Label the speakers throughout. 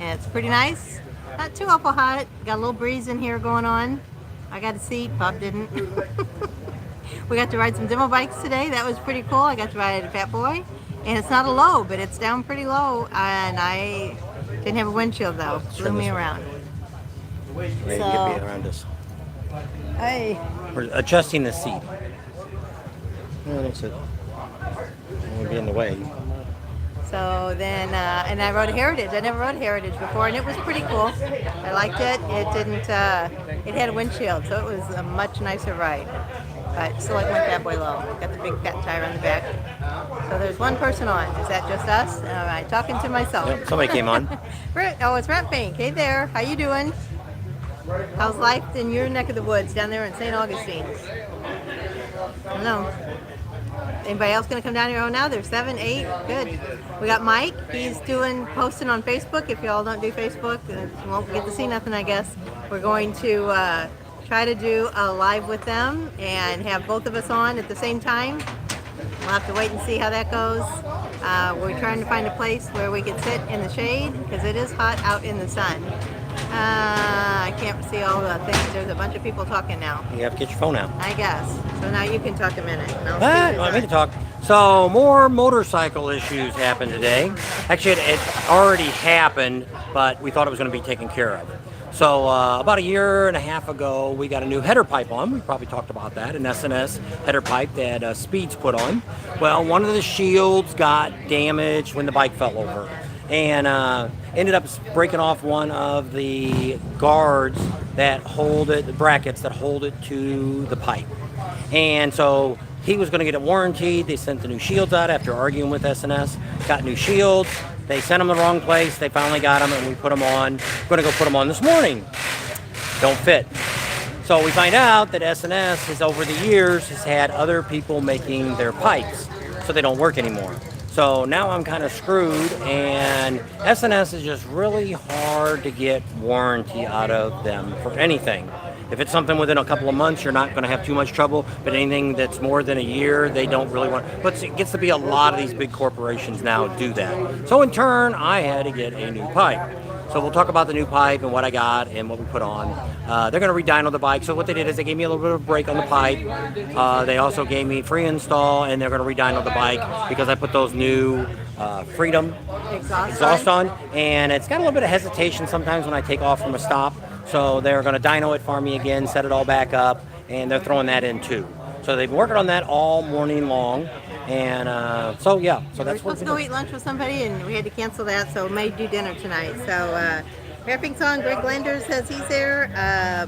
Speaker 1: and it's pretty nice. Not too awful hot. Got a little breeze in here going on. I got a seat. Bob didn't. We got to ride some demo bikes today. That was pretty cool. I got to ride a Fat Boy, and it's not a low, but it's down pretty low. And I didn't have a windshield though. Blew me around.
Speaker 2: Maybe you
Speaker 1: So-
Speaker 2: could be around us.
Speaker 1: Hey.
Speaker 2: We're adjusting the seat. No, that's it. We'll be in the way.
Speaker 1: So then, and I rode Heritage. I never rode Heritage before, and it was pretty cool. I liked it. It didn't. It had a windshield, so it was a much nicer ride. But still like my Fat Boy low. Got the big fat tire on the back. So there's one person on. Is that just us? All right, talking to myself.
Speaker 2: Yep, somebody came on.
Speaker 1: Oh, it's Rat Pink. Hey there. How you doing? How's life in your neck of the woods down there in St. Augustine's? I don't know. Anybody else going to come down here? Oh, now there's 7, 8. Good. We got Mike. He's posting on Facebook. If y'all don't do Facebook, you won't get to see nothing, I guess. We're going to try to do a live with them and have both of us on at the same time. We'll have to wait and see how that goes. We're trying to find a place where we can sit in the shade because it is hot out in the sun. I can't see all the things. There's a bunch of people talking now.
Speaker 2: You have to get your phone out.
Speaker 1: I guess. So now you can talk a minute.
Speaker 2: I mean to talk. So more motorcycle issues happened today. Actually, it already happened, but we thought it was going to be taken care of. So about a year and a half ago, we got a new header pipe on. We probably talked about that, an S&S header pipe that Speed's put on. Well, one of the shields got damaged when the bike fell over, and ended up breaking off one of the guards that hold it, the brackets that hold it to the pipe. And so he was going to get it warranted. They sent the new shields out after arguing with S&S. Got new shields. They sent them the wrong place. They finally got them, and we put them on. We're going to go put them on this morning. Don't fit. So we find out that S&S has, over the years, has had other people making their pipes, so they don't work anymore. So now I'm kind of screwed, and S&S is just really hard to get warranty out of them for anything. If it's something within a couple of months, you're not going to have too much trouble, but anything that's more than a year, they don't really want. But it gets to be a lot of these big corporations now do that. So in turn, I had to get a new pipe. So we'll talk about the new pipe and what I got and what we put on. They're going to redyno the bike. So what they did is they gave me a little bit of a break on the pipe. They also gave me free install, and they're going to redyno the bike because I put those new Freedom exhaust on. And it's got a little bit of hesitation sometimes when I take off from a stop. So they're going to dyno it for me again, set it all back up, and they're throwing that in too. So they've been working on that all morning long. And so that's
Speaker 1: what we're supposed to go eat lunch with somebody, and we had to cancel that, so we may do dinner tonight. So Rapping's on. Greg Lander says he's there.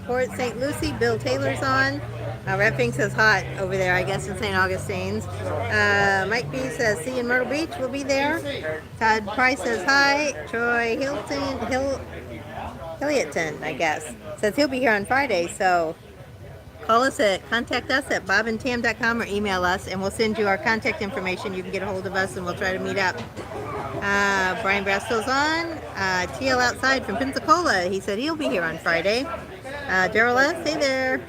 Speaker 1: Port St. Lucie, Bill Taylor's on. Rapping says hot over there, I guess, in St. Augustine's. Mike B says see you in Myrtle Beach. We'll be there. Todd Price says hi. Troy Hillieton, I guess, says he'll be here on Friday. So contact us at bobandtam.com or email us, and we'll send you our contact information. You can get a hold of us, and we'll try to meet up. Brian Brastow's on. TL Outside from Pensacola, he said he'll be here on Friday. Daryl S., hey there.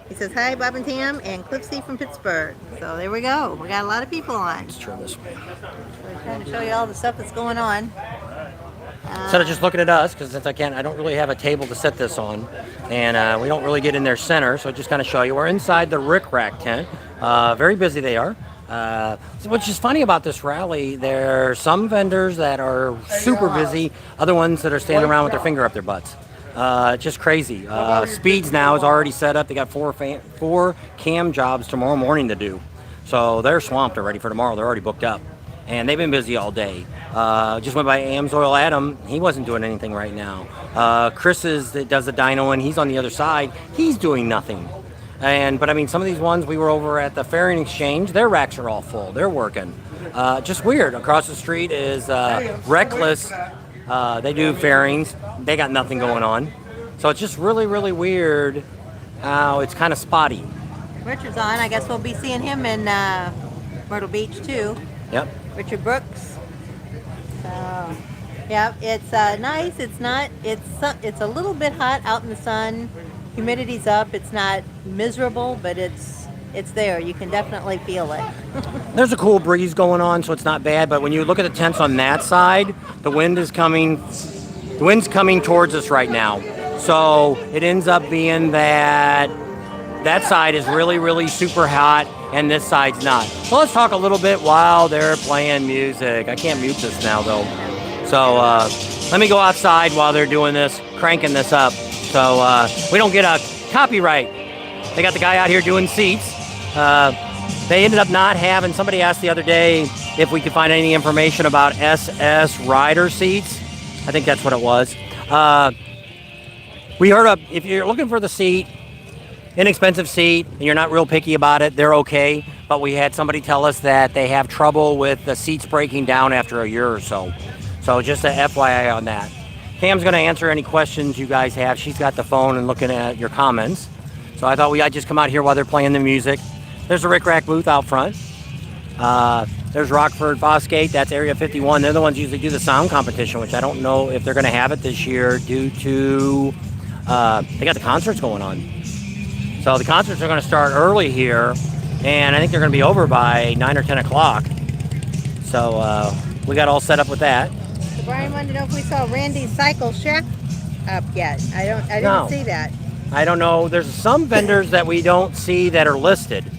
Speaker 1: He says hi, Bob and Tam, and Cliff C. from Pittsburgh. So there we go. We got a lot of people on.
Speaker 2: Let's turn this way.
Speaker 1: We're trying to show you all the stuff that's going on.
Speaker 2: Instead of just looking at us, because since I don't really have a table to set this on, and we don't really get in their center, so I just kind of show you. We're inside the Rick Rack tent. Very busy they are. Which is funny about this rally, there are some vendors that are super busy, other ones that are standing around with their finger up their butts. Just crazy. Speeds now is already set up. They got four cam jobs tomorrow morning to do. So they're swamped already for tomorrow. They're already booked up. And they've been busy all day. Just went by Amsoil Adam. He wasn't doing anything right now. Chris that does the dyno, and he's on the other side. He's doing nothing. But I mean, some of these ones, we were over at the Fairing Exchange. Their racks are all full. They're working. Just weird. Across the street is Reckless. They do fairings. They got nothing going on. So it's just really, really weird how it's kind of spotty.
Speaker 1: Richard's on. I guess we'll be seeing him in Myrtle Beach too.
Speaker 2: Yep.
Speaker 1: Richard Brooks. So, yeah, it's nice. It's not. It's a little bit hot out in the sun. Humidity's up. It's not miserable, but it's there. You can definitely feel it.
Speaker 2: There's a cool breeze going on, so it's not bad. But when you look at the tents on that side, the wind is coming The wind's coming towards us right now. So it ends up being that side is really, really super hot and this side's not. So let's talk a little bit while they're playing music. I can't mute this now though. So let me go outside while they're doing this, cranking this up. So we don't get a copyright. They got the guy out here doing seats. They ended up not having, somebody asked the other day if we could find any information about SS rider seats. I think that's what it was. We heard if you're looking for the seat, inexpensive seat, and you're not real picky about it, they're okay. But we had somebody tell us that they have trouble with the seats breaking down after a year or so. So just a FYI on that. Cam's going to answer any questions you guys have. She's got the phone and looking at your comments. So I thought I'd just come out here while they're playing the music. There's a Rick Rack booth out front. There's Rockford Fosgate, that's Area 51. They're the ones who usually do the sound competition, which I don't know if they're going to have it this year due to, they got the concerts going on. So the concerts are going to start early here, and I think they're going to be over by 9 or 10 o'clock. So we got all set up with that.
Speaker 1: So Brian wanted to know if we saw Randy's Cycle Shack up yet. I didn't see that.
Speaker 2: I don't know. There's some vendors that we don't see that are listed.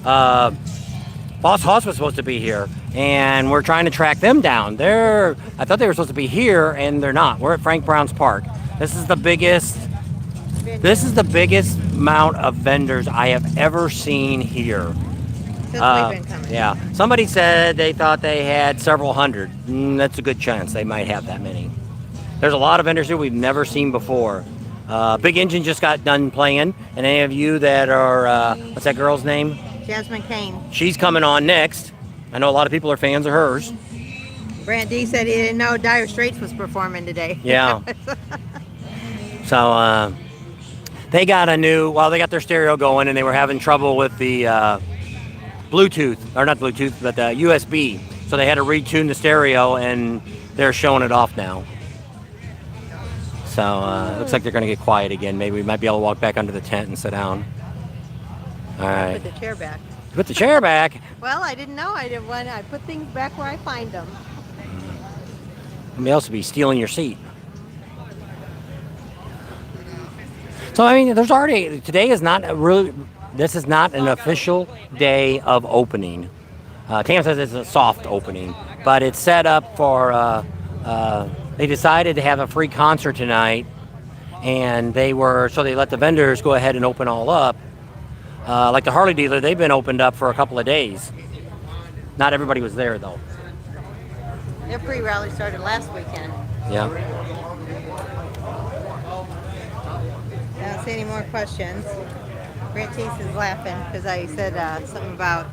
Speaker 2: Boss Hoss was supposed to be here, and we're trying to track them down. I thought they were supposed to be here, and they're not. We're at Frank Brown's Park. This is the biggest amount of vendors I have ever seen here. Yeah. Somebody said they thought they had several hundred. That's a good chance they might have that many. There's a lot of vendors here we've never seen before. Big Engine just got done playing, and any of you that are, what's that girl's name?
Speaker 1: Jasmine Kane.
Speaker 2: She's coming on next. I know a lot of people are fans of hers.
Speaker 1: Brant D said he didn't know Dire Straits was performing today.
Speaker 2: Yeah. So they got they got their stereo going, and they were having trouble with the Bluetooth, or not Bluetooth, but the USB. So they had to retune the stereo, and they're showing it off now. So looks like they're going to get quiet again. Maybe we might be able to walk back under the tent and sit down. All right.
Speaker 1: Put the chair back.
Speaker 2: Put the chair back?
Speaker 1: Well, I didn't know. I put things back where I find them.
Speaker 2: Somebody else would be stealing your seat. So, I mean, today is not this is not an official day of opening. Cam says it's a soft opening, but it's set up for, they decided to have a free concert tonight, and so they let the vendors go ahead and open all up. Like the Harley dealer, they've been opened up for a couple of days. Not everybody was there, though.
Speaker 1: Their pre-rally started last weekend.
Speaker 2: Yeah.
Speaker 1: I don't see any more questions. Grant Teese is laughing because I said something about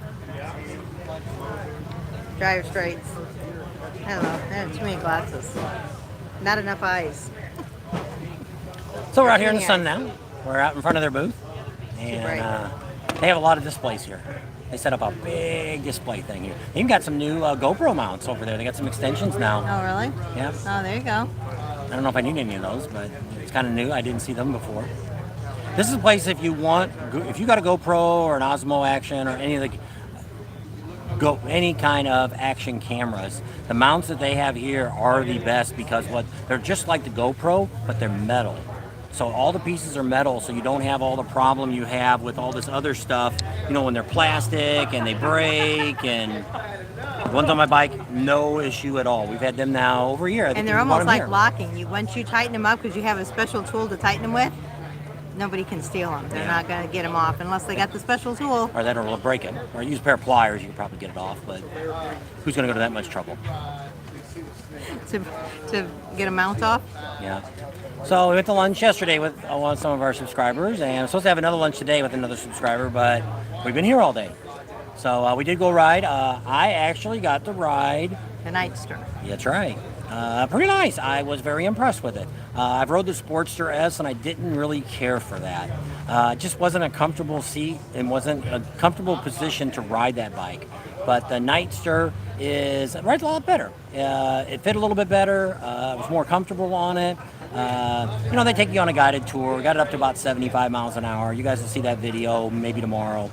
Speaker 1: Dire Straits. I don't know. I have too many glasses. Not enough eyes.
Speaker 2: So we're out here in the sun now. We're out in front of their booth. And they have a lot of displays here. They set up a big display thing here. They even got some new GoPro mounts over there. They got some extensions now.
Speaker 1: Oh, really?
Speaker 2: Yeah.
Speaker 1: Oh, there you go.
Speaker 2: I don't know if I need any of those, but it's kind of new. I didn't see them before. This is a place if you got a GoPro or an Osmo Action or any kind of action cameras, the mounts that they have here are the best because they're just like the GoPro, but they're metal. So all the pieces are metal, so you don't have all the problem you have with all this other stuff, when they're plastic and they break. And the ones on my bike, no issue at all. We've had them now over a year.
Speaker 1: And they're almost like locking. Once you tighten them up, because you have a special tool to tighten them with, nobody can steal them. They're not going to get them off unless they got the special tool.
Speaker 2: Or that'll break it. Or use a pair of pliers, you can probably get it off, but who's going to go to that much trouble?
Speaker 1: To get a mount off?
Speaker 2: Yeah. So we went to lunch yesterday with some of our subscribers, and I'm supposed to have another lunch today with another subscriber, but we've been here all day. So we did go ride. I actually got to ride
Speaker 1: the Nightster.
Speaker 2: That's right. Pretty nice. I was very impressed with it. I've rode the Sportster S, and I didn't really care for that. It just wasn't a comfortable seat and wasn't a comfortable position to ride that bike. But the Nightster rides a lot better. It fit a little bit better. I was more comfortable on it. They take you on a guided tour. We got it up to about 75 miles an hour. You guys will see that video maybe tomorrow.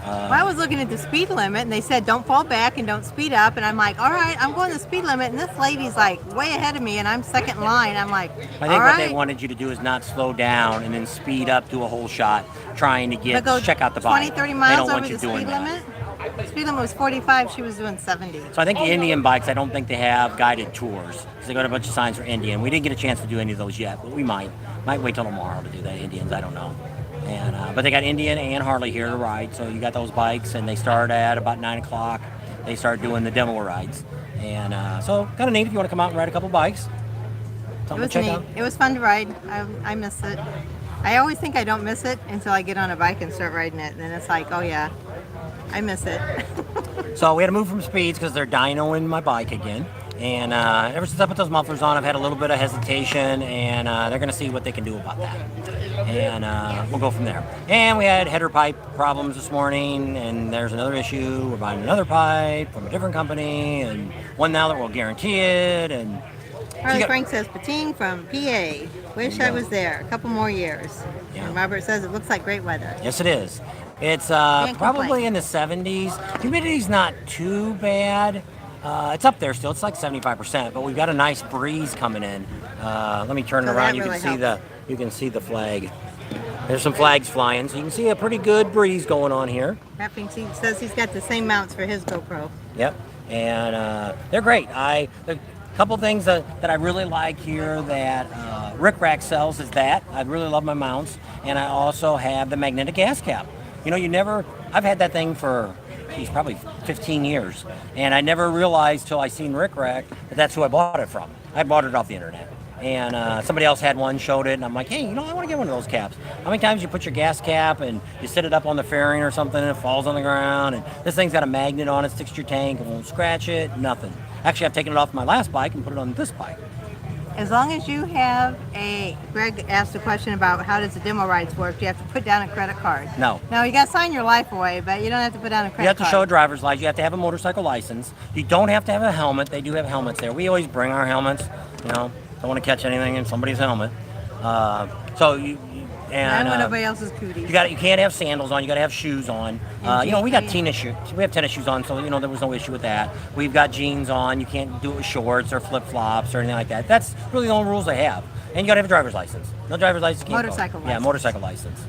Speaker 1: Well, I was looking at the speed limit, and they said don't fall back and don't speed up. And I'm like, all right, I'm going the speed limit, and this lady's like way ahead of me, and I'm second in line. I'm like,
Speaker 2: I think
Speaker 1: all
Speaker 2: what
Speaker 1: right.
Speaker 2: they wanted you to do is not slow down and then speed up, do a whole shot, trying to
Speaker 1: But go
Speaker 2: check out the
Speaker 1: 20,
Speaker 2: bike.
Speaker 1: 30
Speaker 2: They
Speaker 1: miles
Speaker 2: don't want
Speaker 1: over
Speaker 2: you
Speaker 1: the
Speaker 2: doing
Speaker 1: speed
Speaker 2: that.
Speaker 1: limit. The speed limit was 45. She was doing 70.
Speaker 2: So I think the Indian bikes, I don't think they have guided tours. So they got a bunch of signs for Indian. We didn't get a chance to do any of those yet, but we might. Might wait till tomorrow to do that Indians. I don't know. And but they got Indian and Harley here to ride. So you got those bikes, and they start at about 9 o'clock. They start doing the demo rides, and so kind of neat if you want to come out and ride a couple bikes.
Speaker 1: It was neat. It was fun to ride. I miss it. I always think I don't miss it until I get on a bike and start riding it, and then it's like, oh yeah, I miss it.
Speaker 2: So we had to move from speeds because they're dynoing my bike again. And ever since I put those mufflers on, I've had a little bit of hesitation, and they're going to see what they can do about that. And we'll go from there. And we had header pipe problems this morning, and there's another issue. We're buying another pipe from a different company, and one now that will guarantee it. And
Speaker 1: Harley Frank says, Pating from PA. Wish I was there. A couple more years.
Speaker 2: Yeah.
Speaker 1: And Robert says it looks like great weather.
Speaker 2: Yes, it is. It's
Speaker 1: Can't
Speaker 2: probably
Speaker 1: complain.
Speaker 2: in the 70s. Humidity's not too bad. It's up there still. It's like 75%, but we've got a nice breeze coming in. Let me turn it
Speaker 1: So
Speaker 2: around.
Speaker 1: that
Speaker 2: You
Speaker 1: really
Speaker 2: can see the flag. There's some flags flying, so you can see a pretty good breeze going on here.
Speaker 1: Rapping says he's got the same mounts for his GoPro.
Speaker 2: Yep, and they're great. A couple things that I really like here that Rick Rack sells is that. I really love my mounts, and I also have the magnetic gas cap. You know, I've had that thing for probably 15 years, and I never realized till I seen Rick Rack that that's who I bought it from. I bought it off the internet, and somebody else had one, showed it, and I'm like, hey, I want to get one of those caps. How many times you put your gas cap and you set it up on the fairing or something and it falls on the ground, and this thing's got a magnet on it, sticks to your tank, and won't scratch it, nothing. Actually, I've taken it off my last bike and put it on this bike.
Speaker 1: As long as you have Greg asked a question about how does the demo rides work, do you have to put down a credit card?
Speaker 2: No.
Speaker 1: No, you got to sign your life away, but you don't have to put down a credit card.
Speaker 2: You have to show a driver's license. You have to have a motorcycle license. You don't have to have a helmet. They do have helmets there. We always bring our helmets. Don't want to catch anything in somebody's helmet. And
Speaker 1: nobody else's cooties.
Speaker 2: You can't have sandals on. You got to have shoes on. We got tennis shoes. We have tennis shoes on, so there was no issue with that. We've got jeans on. You can't do it with shorts or flip flops or anything like that. That's really the only rules they have. And you got to have a driver's license. No driver's license. Can't
Speaker 1: Motorcycle
Speaker 2: go.
Speaker 1: license.
Speaker 2: Yeah, motorcycle license.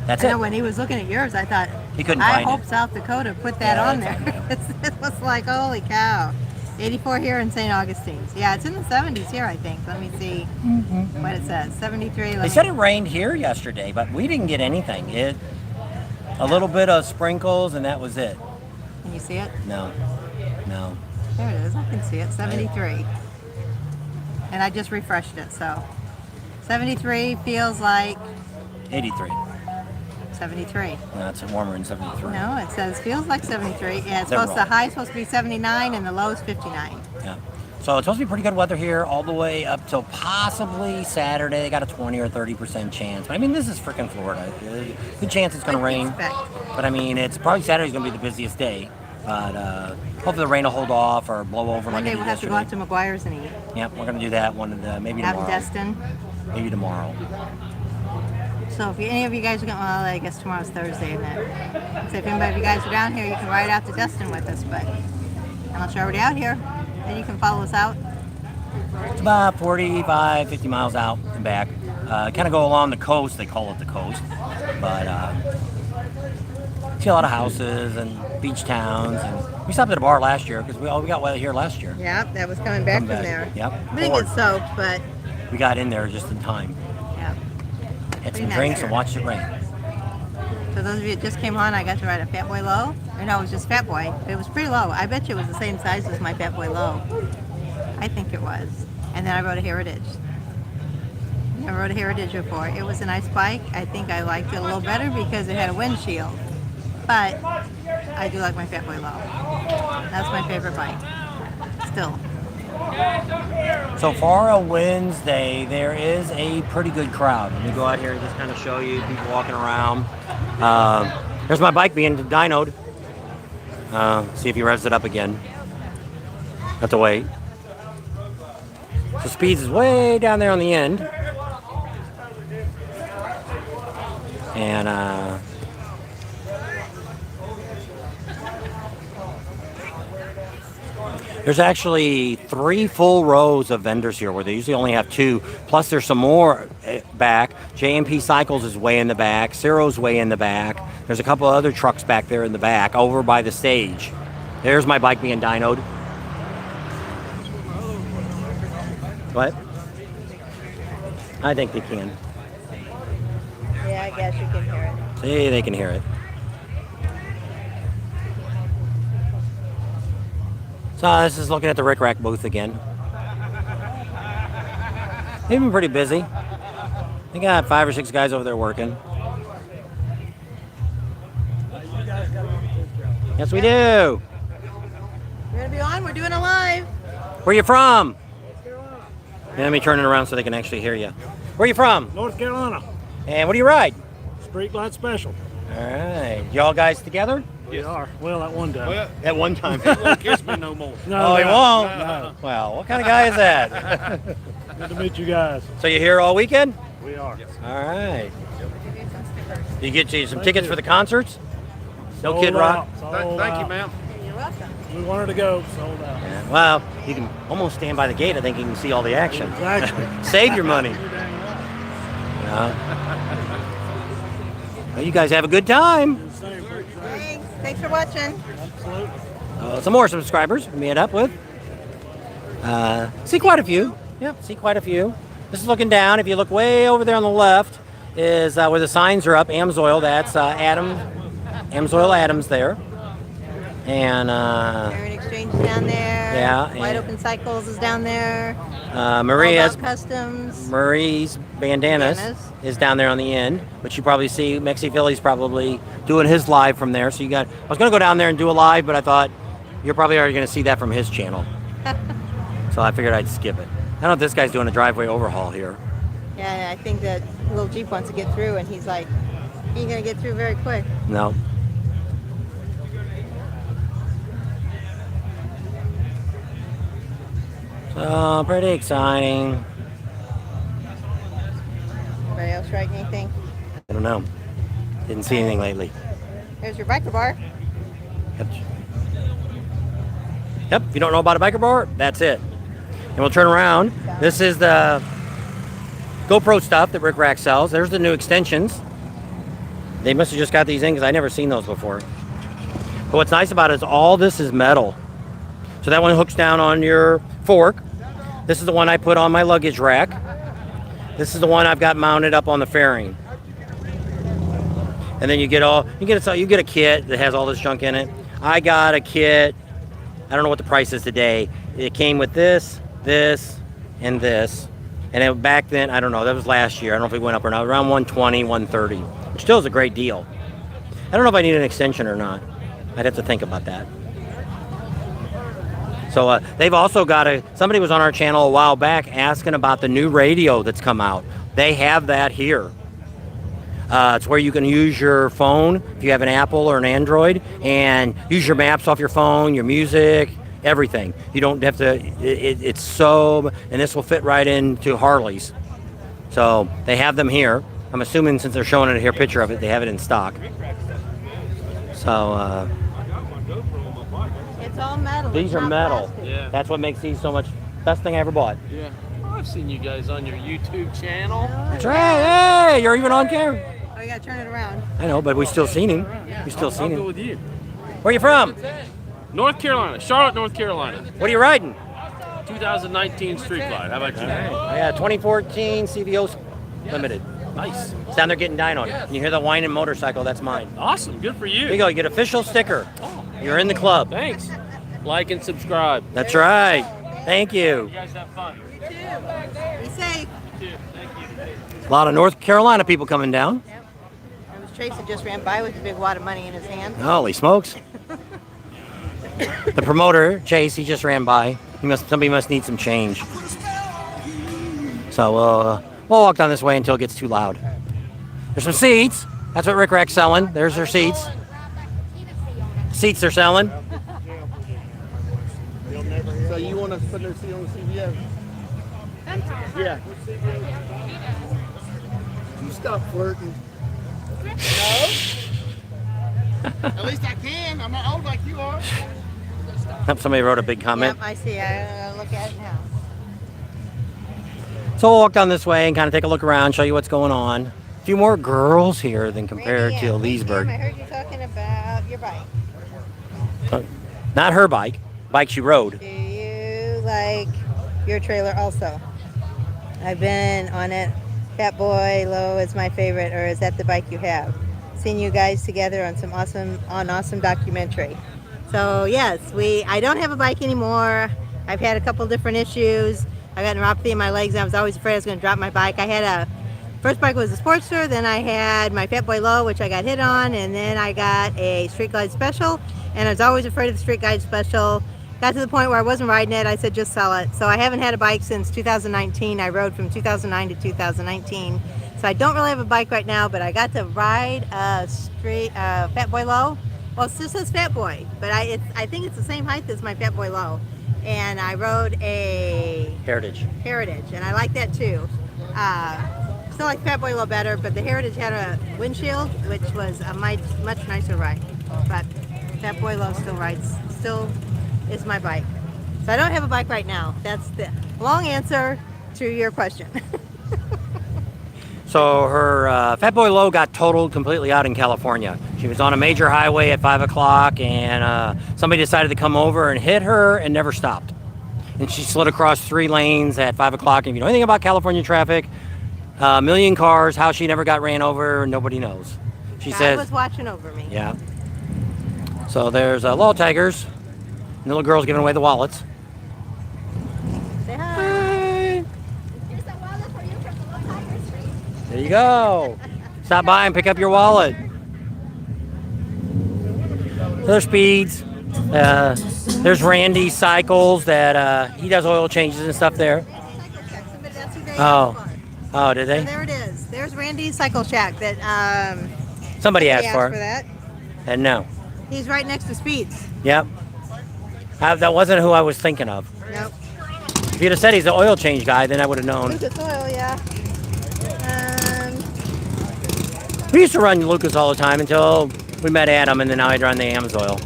Speaker 2: That's
Speaker 1: I know
Speaker 2: it.
Speaker 1: when he was looking at yours, I thought,
Speaker 2: He couldn't
Speaker 1: I
Speaker 2: find
Speaker 1: hope
Speaker 2: it.
Speaker 1: South Dakota put that
Speaker 2: Yeah,
Speaker 1: on
Speaker 2: that's
Speaker 1: there. It was like, holy cow. 84 here in St. Augustine's. Yeah, it's in the 70s here, I think. Let me see what it says. 73.
Speaker 2: They said it rained here yesterday, but we didn't get anything. A little bit of sprinkles, and that was it.
Speaker 1: Can you see it?
Speaker 2: No.
Speaker 1: There it is. I can see it. 73. And I just refreshed it, so 73 feels like
Speaker 2: 83.
Speaker 1: 73.
Speaker 2: No, it's warmer than 73.
Speaker 1: No, it says feels like 73. Yeah,
Speaker 2: They're wrong.
Speaker 1: the high is supposed to be 79 and the low is 59.
Speaker 2: Yeah. So it's supposed to be pretty good weather here all the way up till possibly Saturday. They got a 20 or 30% chance. But I mean, this is freaking Florida. Good chance it's going to rain.
Speaker 1: Expect.
Speaker 2: But I mean, it's probably Saturday's going to be the busiest day. But hopefully the rain will hold off or blow over like
Speaker 1: One day
Speaker 2: it
Speaker 1: we'll
Speaker 2: did
Speaker 1: have to go
Speaker 2: yesterday.
Speaker 1: out to McGuire's and eat.
Speaker 2: Yep, we're going to do that maybe
Speaker 1: Out in
Speaker 2: tomorrow.
Speaker 1: Destin.
Speaker 2: Maybe tomorrow.
Speaker 1: So if any of you guys are going, well, I guess tomorrow's Thursday, isn't it? So if anybody of you guys are down here, you can ride out to Destin with us. But unless you're already out here, then you can follow us out.
Speaker 2: It's about 45, 50 miles out and back. Kind of go along the coast. They call it the coast. But see a lot of houses and beach towns. And we stopped at a bar last year because we got weather here last year.
Speaker 1: Yeah, that was coming back from there.
Speaker 2: Yep.
Speaker 1: We didn't get soaked, but
Speaker 2: We got in there just in time.
Speaker 1: yeah.
Speaker 2: Had
Speaker 1: Pretty
Speaker 2: some
Speaker 1: nice
Speaker 2: drinks
Speaker 1: here.
Speaker 2: and watched it rain.
Speaker 1: So those of you that just came on, I got to ride a Fat Boy Low. Or no, it was just Fat Boy. It was pretty low. I bet you it was the same size as my Fat Boy Low. I think it was. And then I rode a Heritage. I rode a Heritage before. It was a nice bike. I think I liked it a little better because it had a windshield. But I do like my Fat Boy Low. That's my favorite bike. Still.
Speaker 2: So far on Wednesday, there is a pretty good crowd. Let me go out here and just kind of show you people walking around. There's my bike being dynoed. See if he revs it up again. Have to wait. So speeds is way down there on the end. And There's actually 3 full rows of vendors here where they usually only have 2. Plus there's some more back. J&P Cycles is way in the back. Ciro's way in the back. There's a couple other trucks back there in the back over by the stage. There's my bike being dynoed. What? I think they can.
Speaker 1: Yeah, I guess you can hear it.
Speaker 2: See, they can hear it. So this is looking at the Rick Rack booth again. They've been pretty busy. They got 5 or 6 guys over there working. Yes, we do.
Speaker 1: We're gonna be on. We're doing a live.
Speaker 2: Where you from? Yeah, let me turn it around so they can actually hear you. Where you from?
Speaker 3: North Carolina.
Speaker 2: And what do you ride?
Speaker 3: Street Light Special.
Speaker 2: All right. Y'all guys together?
Speaker 3: We are. Well, at one time.
Speaker 4: Well,
Speaker 2: At one time.
Speaker 4: he won't kiss me no more.
Speaker 3: No,
Speaker 2: Oh, he
Speaker 3: no,
Speaker 2: won't?
Speaker 3: no.
Speaker 2: Well, what kind of guy is that?
Speaker 3: Good to meet you guys.
Speaker 2: So you here all weekend?
Speaker 3: We are.
Speaker 2: All right. You get you some tickets for the concerts? No
Speaker 3: Sold
Speaker 2: Kid Rock?
Speaker 3: out, sold
Speaker 4: Thank you,
Speaker 3: out.
Speaker 4: ma'am.
Speaker 1: You're welcome.
Speaker 3: We wanted to go, sold out.
Speaker 2: Yeah, well, you can almost stand by the gate. I think you can see all the action.
Speaker 3: Exactly.
Speaker 2: Save your money.
Speaker 3: You're dang right.
Speaker 2: Well, you guys have a good time.
Speaker 3: The same, pretty same.
Speaker 1: Thanks. Thanks for watching.
Speaker 3: Absolutely.
Speaker 2: Some more subscribers we met up with. See quite a few. Yep, see quite a few. This is looking down. If you look way over there on the left is where the signs are up. Amsoil, that's Amsoil Adams there. And
Speaker 1: Iron Exchange is down there.
Speaker 2: Yeah,
Speaker 1: Wide
Speaker 2: and-
Speaker 1: Open Cycles is down there.
Speaker 2: Maria's
Speaker 1: All About Customs.
Speaker 2: Marie's Bandanas
Speaker 1: Bandanas.
Speaker 2: is down there on the end, but you probably see Mexi Philly's probably doing his live from there. So you got. I was gonna go down there and do a live, but I thought you're probably already gonna see that from his channel. So I figured I'd skip it. I don't know if this guy's doing a driveway overhaul here.
Speaker 1: Yeah, I think that little Jeep wants to get through, and he's like, he ain't gonna get through very quick.
Speaker 2: No. So pretty exciting.
Speaker 1: Anybody else writing anything?
Speaker 2: I don't know. Didn't see anything lately.
Speaker 1: There's your biker bar.
Speaker 2: Yep, if you don't know about a biker bar, that's it. And we'll turn around. This is the GoPro stuff that Rick Rack sells. There's the new extensions. They must have just got these in because I never seen those before. But what's nice about it is all this is metal. So that one hooks down on your fork. This is the one I put on my luggage rack. This is the one I've got mounted up on the fairing. And then you get a kit that has all this junk in it. I got a kit. I don't know what the price is today. It came with this, and this. And back then, I don't know, that was last year. I don't know if it went up or not. Around 120, 130, which still is a great deal. I don't know if I need an extension or not. I'd have to think about that. So they've also got somebody was on our channel a while back asking about the new radio that's come out. They have that here. It's where you can use your phone if you have an Apple or an Android and use your maps off your phone, your music, everything. You don't have to, it's so, and this will fit right into Harley's. So they have them here. I'm assuming since they're showing it here, picture of it, they have it in stock. So
Speaker 1: It's all metal.
Speaker 2: these
Speaker 1: it's
Speaker 2: are
Speaker 1: not
Speaker 2: metal.
Speaker 1: plastic.
Speaker 4: Yeah.
Speaker 2: That's what makes these so much, best thing I ever bought.
Speaker 4: Yeah. I've seen you guys on your YouTube channel.
Speaker 2: That's right. Hey, you're even on camera.
Speaker 1: Oh, you gotta turn it around.
Speaker 2: I know, but we still seen him. We still
Speaker 4: I'll
Speaker 2: seen
Speaker 4: go
Speaker 2: him.
Speaker 4: with you.
Speaker 2: Where you from?
Speaker 4: North Carolina, Charlotte, North Carolina.
Speaker 2: What are you riding?
Speaker 4: 2019 Street Glide. How about you?
Speaker 2: Yeah, 2014 CVO Limited.
Speaker 4: Nice.
Speaker 2: It's down there getting dynoed. And you hear the whining motorcycle, that's mine.
Speaker 4: Awesome. Good for you.
Speaker 2: Here you go, you get official sticker. You're in the club.
Speaker 4: Thanks. Like and subscribe.
Speaker 2: That's right. Thank you.
Speaker 4: You guys have fun.
Speaker 1: You too. Be safe.
Speaker 2: A lot of North Carolina people coming down.
Speaker 1: There was Trace that just ran by with a big wad of money in his hand.
Speaker 2: Holy smokes. The promoter, Chase, he just ran by. Somebody must need some change. So we'll walk down this way until it gets too loud. There's some seats. That's what Rick Rack's selling. There's their seats. Seats they're selling.
Speaker 5: So you want to put their seat on the CBS? Yeah. You stop flirting. No. At least I can. I'm not old like you are.
Speaker 2: Somebody wrote a big comment.
Speaker 1: Yep, I see. I look at it now.
Speaker 2: So we'll walk down this way and kind of take a look around, show you what's going on. A few more girls here than compared
Speaker 1: Randy,
Speaker 2: to
Speaker 1: Ma'am,
Speaker 2: Leesburg.
Speaker 1: I heard you talking about your bike.
Speaker 2: Not her bike she rode.
Speaker 1: Do you like your trailer also? I've been on it. Fat Boy Low is my favorite, or is that the bike you have? Seen you guys together on some awesome documentary. So yes, I don't have a bike anymore. I've had a couple different issues. I got neuropathy in my legs, and I was always afraid I was going to drop my bike. First bike was a Sportster, then I had my Fat Boy Low, which I got hit on, and then I got a Street Glide Special, and I was always afraid of the Street Glide Special. Got to the point where I wasn't riding it. I said just sell it. So I haven't had a bike since 2019. I rode from 2009 to 2019. So I don't really have a bike right now, but I got to ride a Fat Boy Low. Well, it still says Fat Boy, but I think it's the same height as my Fat Boy Low. And I rode a
Speaker 2: Heritage.
Speaker 1: and I like that too. Still like Fat Boy Low better, but the Heritage had a windshield, which was a much nicer ride. But Fat Boy Low still is my bike. So I don't have a bike right now. That's the long answer to your question.
Speaker 2: So her Fat Boy Low got totaled completely out in California. She was on a major highway at 5 o'clock, and somebody decided to come over and hit her and never stopped. And she slid across 3 lanes at 5 o'clock. And if you know anything about California traffic, a million cars, how she never got ran over, nobody knows. She
Speaker 1: God
Speaker 2: says,
Speaker 1: was watching over me.
Speaker 2: yeah. So there's little tigers, and the little girl's giving away the wallets.
Speaker 1: Say hi.
Speaker 6: Here's a wallet for you from the Little Tiger Street.
Speaker 2: There you go. Stop by and pick up your wallet. So there's Speeds. There's Randy Cycles that he does oil changes and stuff there.
Speaker 1: That's who they
Speaker 2: Oh.
Speaker 1: asked for.
Speaker 2: Oh, did
Speaker 1: So
Speaker 2: they?
Speaker 1: there it is. There's Randy's Cycle Shack that
Speaker 2: Somebody
Speaker 1: he
Speaker 2: asked for it.
Speaker 1: that.
Speaker 2: And no.
Speaker 1: He's right next to Speeds.
Speaker 2: Yep. That wasn't who I was thinking of.
Speaker 1: Nope.
Speaker 2: If you'd have said he's the oil change guy, then I would have known.
Speaker 1: Lucas Oil, yeah.
Speaker 2: We used to run Lucas all the time until we met Adam, and then now I run the Amsoil.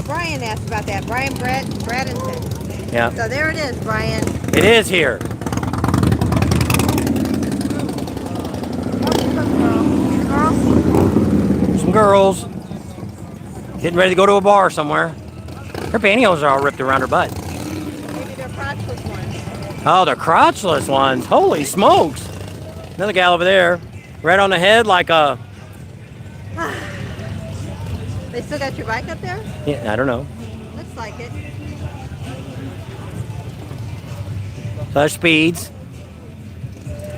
Speaker 1: Brian asked about that. Brian Bradenton.
Speaker 2: Yeah.
Speaker 1: So there it is, Brian.
Speaker 2: It is here. Some girls getting ready to go to a bar somewhere. Her pantyhose are all ripped around her butt.
Speaker 1: Maybe they're crotchless ones.
Speaker 2: Oh, they're crotchless ones. Holy smokes. Another gal over there. Right on the head like a...
Speaker 1: They still got your bike up there?
Speaker 2: Yeah, I don't know.
Speaker 1: Looks like it.
Speaker 2: So there's Speeds.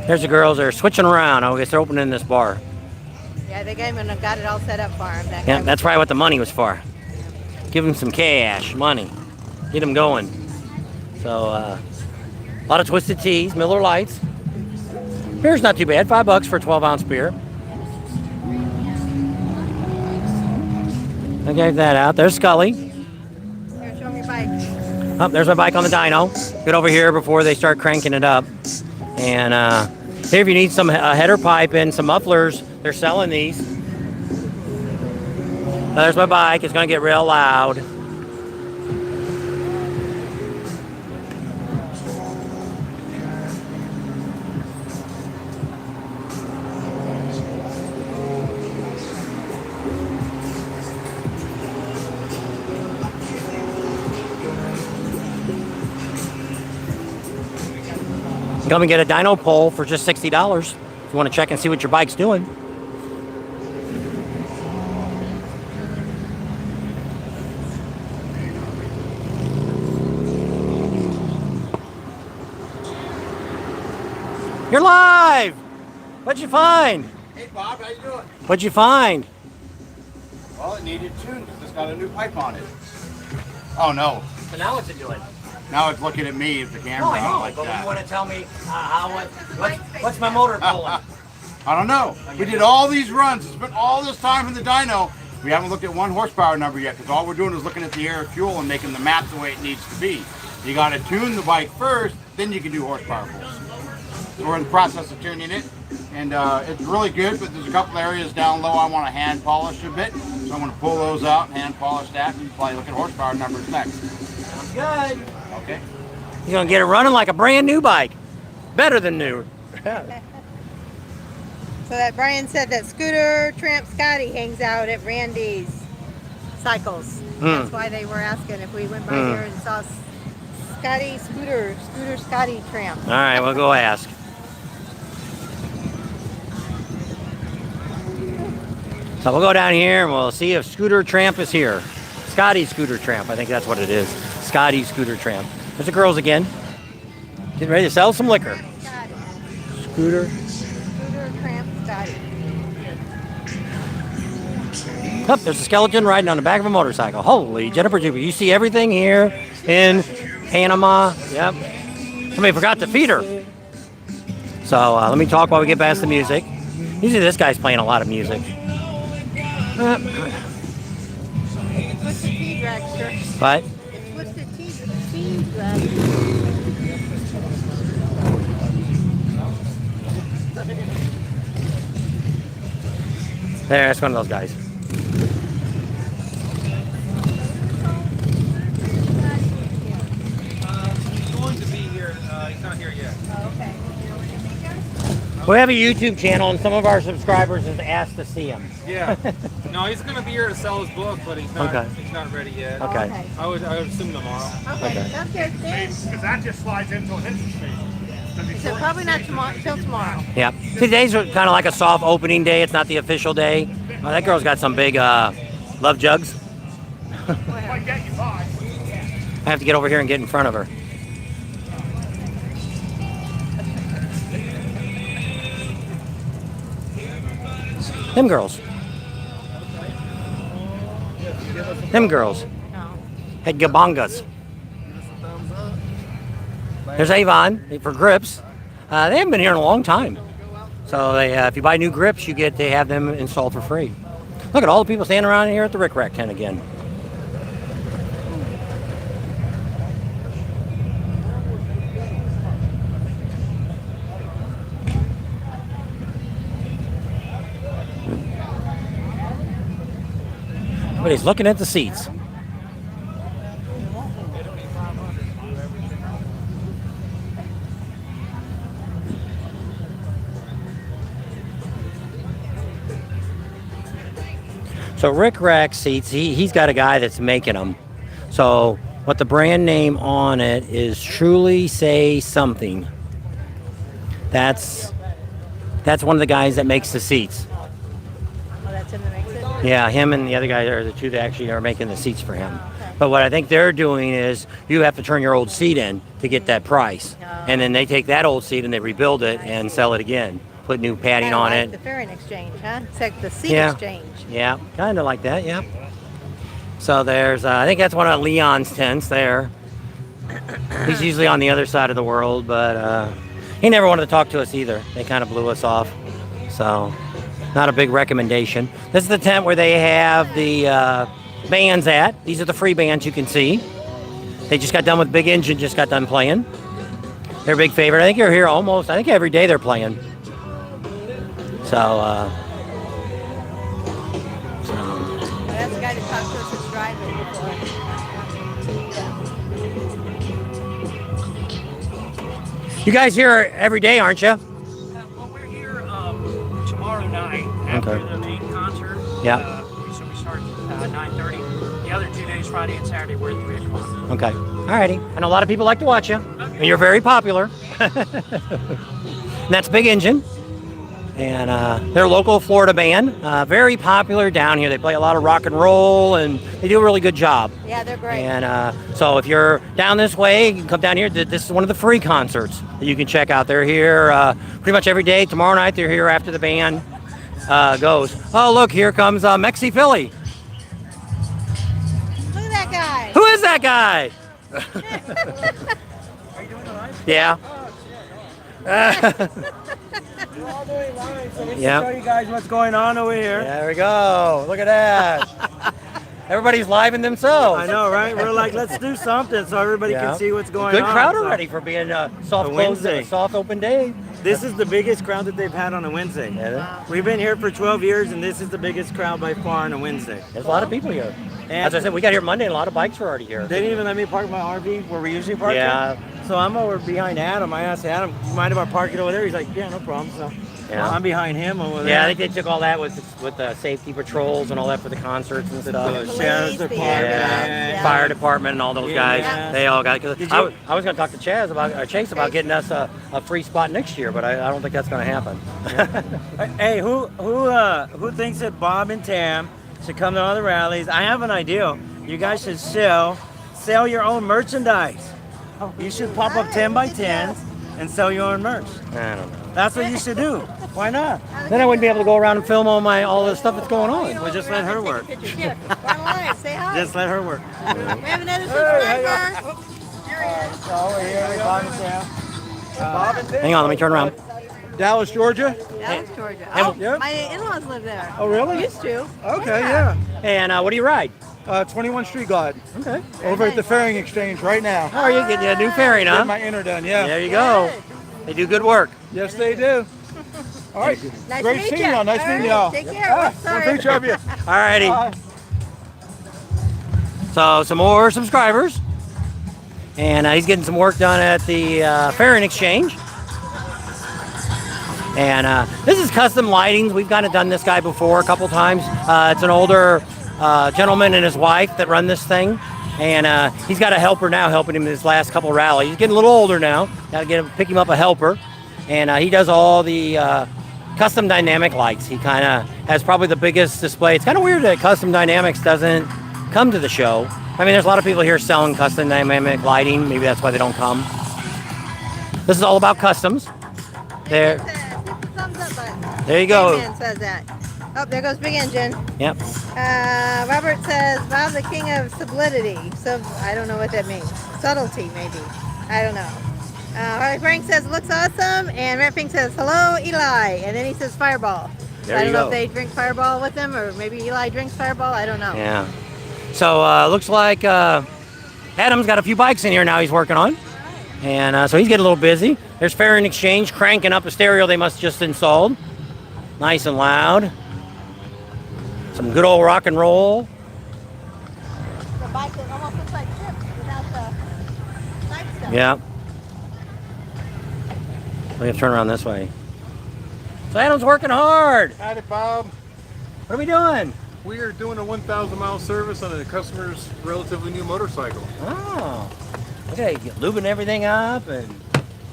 Speaker 2: There's the girls. They're switching around. I guess they're opening this bar.
Speaker 1: Yeah, they got it all set up for him. That
Speaker 2: Yeah,
Speaker 1: guy
Speaker 2: that's probably what the money was for. Give them some cash, money. Get them going. So, a lot of Twisted Teas, Miller Lights. Beer's not too bad. $5 for a 12-ounce beer. I gave that out. There's Scully.
Speaker 1: Here, show me your bike.
Speaker 2: Oh, there's my bike on the dyno. Get over here before they start cranking it up. And here, if you need some header pipe and some mufflers, they're selling these. There's my bike. It's going to get real loud. Come and get a dyno pole for just $60 if you want to check and see what your bike's doing. You're live! What'd you find?
Speaker 5: Hey Bob, how you doing?
Speaker 2: What'd you find?
Speaker 5: Well, it needed tuned because it's got a new pipe on it. Oh no.
Speaker 2: So now what's it doing?
Speaker 5: Now it's looking at me as the camera.
Speaker 2: I know,
Speaker 5: like
Speaker 2: but
Speaker 5: that.
Speaker 2: you want to tell me what's my motor pulling?
Speaker 5: I don't know. We did all these runs, spent all this time in the dyno. We haven't looked at 1 horsepower number yet because all we're doing is looking at the air and fuel and making the map the way it needs to be. You got to tune the bike first, then you can do horsepower pulls. So we're in the process of tuning it, and it's really good, but there's a couple areas down low I want to hand polish a bit. So I'm going to pull those out, hand polish that, and probably look at horsepower numbers next.
Speaker 2: Good.
Speaker 5: Okay.
Speaker 2: He's gonna get it running like a brand new bike. Better than new.
Speaker 1: So that Brian said that Scooter Tramp Scotty hangs out at Randy's Cycles. That's why they were asking if we went by there and saw Scooter Scotty Tramp.
Speaker 2: All right, we'll go ask. So we'll go down here and we'll see if Scooter Tramp is here. Scotty Scooter Tramp, I think that's what it is. Scotty Scooter Tramp. There's the girls again. Getting ready to sell some liquor.
Speaker 1: Scotty.
Speaker 2: Scooter.
Speaker 1: Scooter Tramp Scotty.
Speaker 2: Oh, there's a skeleton riding on the back of a motorcycle. Holy Jennifer Jupiter. You see everything here in Panama. Yep. Somebody forgot to feed her. So let me talk while we get past the music. Usually this guy's playing a lot of music.
Speaker 1: Twisted Tea Dragster.
Speaker 2: But
Speaker 1: Twisted Tea Dragster.
Speaker 2: there, that's one of those guys.
Speaker 7: He's going to be here. He's not here yet.
Speaker 1: Okay.
Speaker 2: We have a YouTube channel and some of our subscribers have asked to see him.
Speaker 7: Yeah. No, he's going to be here to sell his book, but he's not.
Speaker 2: Okay.
Speaker 7: He's not ready yet.
Speaker 2: Okay.
Speaker 1: Okay.
Speaker 7: I would assume tomorrow.
Speaker 1: Okay. Sounds good. Thanks.
Speaker 3: Because that just slides into an interesting.
Speaker 1: So probably not tomorrow, till tomorrow.
Speaker 2: Yeah. Today's kind of like a soft opening day. It's not the official day. Oh, that girl's got some big love jugs.
Speaker 3: Might get you by.
Speaker 2: I have to get over here and get in front of her. Them girls. Them girls.
Speaker 1: No.
Speaker 2: Had gabangas. There's Avon for grips. They haven't been here in a long time. So they, if you buy new grips, you get to have them installed for free. Look at all the people standing around here at the Rick Rack tent again. Everybody's looking at the seats. So Rick Rack seats, he's got a guy that's making them. So what the brand name on it is Truly Say Something. That's one of the guys that makes the seats.
Speaker 1: Oh, that's him that makes it?
Speaker 2: Yeah, him and the other guy are the two that actually are making the seats for him. But what I think they're doing is you have to turn your old seat in to get that price. And then they take that old seat and they rebuild it and sell it again. Put new padding
Speaker 1: Kinda
Speaker 2: on
Speaker 1: like
Speaker 2: it.
Speaker 1: the fairing exchange, huh? It's like the seat
Speaker 2: Yeah.
Speaker 1: exchange.
Speaker 2: Yeah, kind of like that, yeah. So there's, I think that's one of Leon's tents there. He's usually on the other side of the world, but he never wanted to talk to us either. They kind of blew us off. So, not a big recommendation. This is the tent where they have the bands at. These are the free bands you can see. They just got done with Big Engine, just got done playing. They're a big favorite. I think you're here almost, I think every day they're playing. So,
Speaker 1: Well, that's the guy that talked to us that's driving before.
Speaker 2: you guys here every day, aren't you?
Speaker 8: Well, we're here tomorrow night after
Speaker 2: Okay.
Speaker 8: the main concert.
Speaker 2: Yeah.
Speaker 8: So we start at 9:30. The other 2 days, Friday and Saturday, we're at 3 o'clock.
Speaker 2: Okay. Alrighty. I know a lot of people like to watch you. And you're very popular. And that's Big Engine. And they're a local Florida band. Very popular down here. They play a lot of rock and roll and they do a really good job.
Speaker 1: Yeah, they're great.
Speaker 2: And so if you're down this way, you can come down here. This is one of the free concerts that you can check out. They're here pretty much every day. Tomorrow night, they're here after the band goes. Oh, look, here comes Mexi Philly.
Speaker 1: Look at that guy.
Speaker 2: Who is that guy? Yeah.
Speaker 9: We're all doing live, so let's
Speaker 2: Yep.
Speaker 9: show you guys what's going on over here.
Speaker 2: There we go. Look at that. Everybody's live in themselves.
Speaker 9: I know, right? We're like, let's do something so everybody
Speaker 2: Yeah.
Speaker 9: can see what's going
Speaker 2: Good
Speaker 9: on.
Speaker 2: crowd
Speaker 9: So-
Speaker 2: already for being a soft
Speaker 9: A
Speaker 2: closed,
Speaker 9: Wednesday.
Speaker 2: soft open day.
Speaker 9: This is the biggest crowd that they've had on a Wednesday. We've been here for 12 years, and this is the biggest crowd by far on a Wednesday.
Speaker 2: There's a lot of people here.
Speaker 9: And
Speaker 2: As I said, we got here Monday, and a lot of bikes were already here.
Speaker 9: they didn't even let me park my RV where we usually park
Speaker 2: Yeah.
Speaker 9: it. So I'm over behind Adam. I asked Adam, you mind if I park it over there? He's like, yeah, no problem. So
Speaker 2: Yeah.
Speaker 9: I'm behind him over there.
Speaker 2: Yeah, I think they took all that with the safety patrolls and all that for the concerts and stuff.
Speaker 9: The sheriff's
Speaker 1: Police, the
Speaker 9: department.
Speaker 1: ambulance,
Speaker 2: Fire department and all those
Speaker 9: Yeah.
Speaker 2: guys, they all got. Cause
Speaker 9: Did
Speaker 2: I,
Speaker 9: you-
Speaker 2: I was going to talk to Chase about getting us a free spot next year, but I don't think that's going to happen.
Speaker 9: Hey, who thinks that Bob and Tam should come to all the rallies? I have an idea. You guys should sell your own merchandise. You should pop up 10 by 10s and sell your own merch.
Speaker 2: I don't know.
Speaker 9: That's what you should do. Why not?
Speaker 2: Then I wouldn't be able to go around and film all the stuff that's going on.
Speaker 9: Well, just let her work.
Speaker 1: Here, online, say hi.
Speaker 9: Just let her work.
Speaker 1: We have another subscriber.
Speaker 9: Oh, we're here with Bob and Tam.
Speaker 2: Hang on, let me turn around.
Speaker 3: Dallas, Georgia.
Speaker 1: Dallas, Georgia. Oh,
Speaker 3: Yep.
Speaker 1: my in-laws live there.
Speaker 3: Oh, really?
Speaker 1: Used to.
Speaker 3: Okay, yeah.
Speaker 2: And what do you ride?
Speaker 3: 21 Street Glide.
Speaker 2: Okay.
Speaker 3: Over at the Fairing Exchange right now.
Speaker 2: How are you getting a new fairing, huh?
Speaker 3: Getting my inner done, yeah.
Speaker 2: There you go. They do good work.
Speaker 3: Yes, they do. All right.
Speaker 1: Nice
Speaker 3: Great
Speaker 1: to meet
Speaker 3: seeing y'all. Nice
Speaker 1: All
Speaker 3: meeting
Speaker 1: right,
Speaker 3: y'all.
Speaker 1: Take care.
Speaker 3: One
Speaker 1: Sorry.
Speaker 3: picture of you.
Speaker 2: All righty.
Speaker 3: Bye.
Speaker 2: So some more subscribers. And he's getting some work done at the Fairing Exchange. And this is custom lightings. We've kind of done this guy before a couple times. It's an older gentleman and his wife that run this thing. And he's got a helper now helping him in his last couple rallies. He's getting a little older now. Got to pick him up a helper. And he does all the custom dynamic lights. He kind of has probably the biggest display. It's kind of weird that Custom Dynamics doesn't come to the show. I mean, there's a lot of people here selling custom dynamic lighting. Maybe that's why they don't come. This is all about customs. There.
Speaker 1: Thumbs up button.
Speaker 2: There you go.
Speaker 1: Man says that. Oh, there goes Big Engine.
Speaker 2: Yep.
Speaker 1: Robert says, Bob, the king of subtlety. I don't know what that means. Subtlety, maybe. I don't know. Harley Frank says, looks awesome. And Red Pink says, hello, Eli. And then he says, Fireball.
Speaker 2: There
Speaker 1: I
Speaker 2: you
Speaker 1: don't know
Speaker 2: go.
Speaker 1: if they drink Fireball with them, or maybe Eli drinks Fireball. I don't know.
Speaker 2: Yeah. So looks like Adam's got a few bikes in here now he's working on. And so he's getting a little busy. There's Fairing Exchange cranking up a stereo they must just installed. Nice and loud. Some good old rock and roll.
Speaker 1: The bike that almost looks like chips without the side stuff.
Speaker 2: Yeah. We have to turn around this way. So Adam's working hard.
Speaker 7: Howdy, Bob.
Speaker 2: What are we doing?
Speaker 7: We are doing a 1,000 mile service on a customer's relatively new motorcycle.
Speaker 2: Oh. Okay, lubing everything up and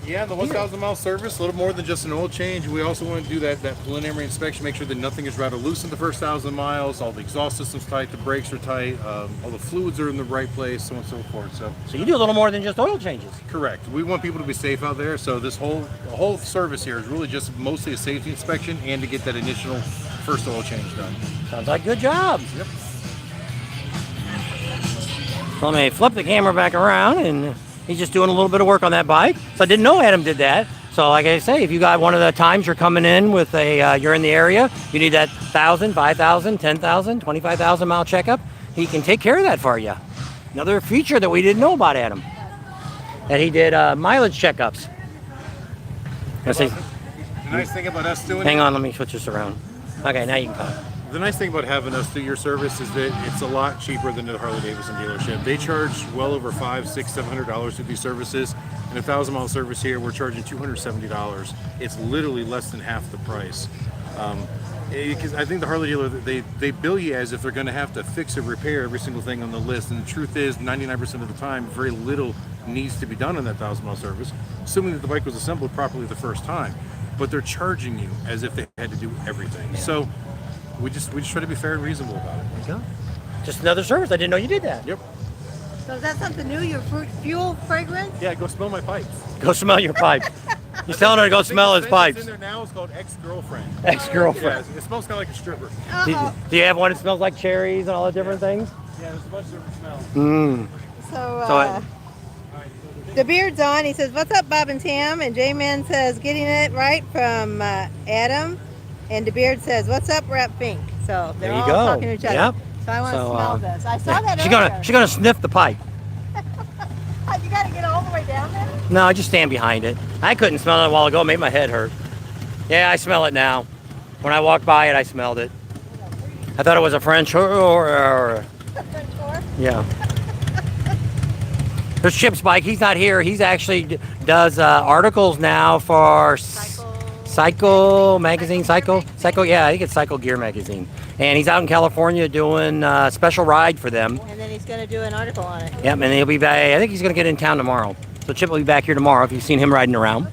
Speaker 7: Yeah, the 1,000 mile service, a little more than just an oil change. We also want to do that preliminary inspection, make sure that nothing is rattled loose in the first 1,000 miles, all the exhaust system's tight, the brakes are tight, all the fluids are in the right place, so on and so forth. So
Speaker 2: you do a little more than just oil changes.
Speaker 7: correct. We want people to be safe out there, so the whole service here is really just mostly a safety inspection and to get that initial first oil change done.
Speaker 2: Sounds like good jobs.
Speaker 7: Yep.
Speaker 2: So let me flip the camera back around, and he's just doing a little bit of work on that bike. So I didn't know Adam did that. So like I say, if you got one of the times you're coming in with you're in the area, you need that 1,000, 5,000, 10,000, 25,000 mile checkup, he can take care of that for you. Another feature that we didn't know about Adam, that he did mileage checkups.
Speaker 7: The nice thing about us doing
Speaker 2: Hang on, let me switch this around. Okay, now you can talk.
Speaker 7: The nice thing about having us do your service is that it's a lot cheaper than the Harley Davidson dealership. They charge well over $500, $600, $700 to these services. And a 1,000 mile service here, we're charging $270. It's literally less than half the price. Because I think the Harley dealer, they bill you as if they're going to have to fix or repair every single thing on the list. And the truth is, 99% of the time, very little needs to be done on that 1,000 mile service, assuming that the bike was assembled properly the first time. But they're charging you as if they had to do everything. Yeah. So we just try to be fair and reasonable about it.
Speaker 2: There you go. Just another service. I didn't know you did that.
Speaker 7: Yep.
Speaker 1: So is that something new? Your fuel fragrance?
Speaker 7: Yeah, go smell my pipes.
Speaker 2: Go smell your pipe. He's telling her to go smell his pipes.
Speaker 7: What's in there now is called ex-girlfriend.
Speaker 2: Ex-girlfriend.
Speaker 7: Yeah, it smells kind of like a stripper.
Speaker 2: Do you have one that smells like cherries and all the different things?
Speaker 7: Yeah, there's a bunch of different smells.
Speaker 2: Mmm.
Speaker 1: So, the beard's on. He says, what's up, Bob and Tam? And J-Man says, getting it right from Adam. And the beard says, what's up, Rep Pink? So they're
Speaker 2: There you
Speaker 1: all
Speaker 2: go.
Speaker 1: talking to each other.
Speaker 2: Yep.
Speaker 1: So I want to
Speaker 2: So,
Speaker 1: smell this. I saw that
Speaker 2: She's
Speaker 1: earlier.
Speaker 2: gonna sniff the pipe.
Speaker 1: You got to get all the way down there?
Speaker 2: No, I just stand behind it. I couldn't smell it a while ago. It made my head hurt. Yeah, I smell it now. When I walked by it, I smelled it. I thought it was a French or yeah. There's Chip's bike. He's not here. He's actually does articles now for Cycle Magazine. Cycle. Yeah, I think it's Cycle Gear Magazine. And he's out in California doing a special ride for them.
Speaker 1: And then he's going to do an article on it.
Speaker 2: Yep, and he'll be back. I think he's going to get in town tomorrow. So Chip will be back here tomorrow if you've seen him riding around.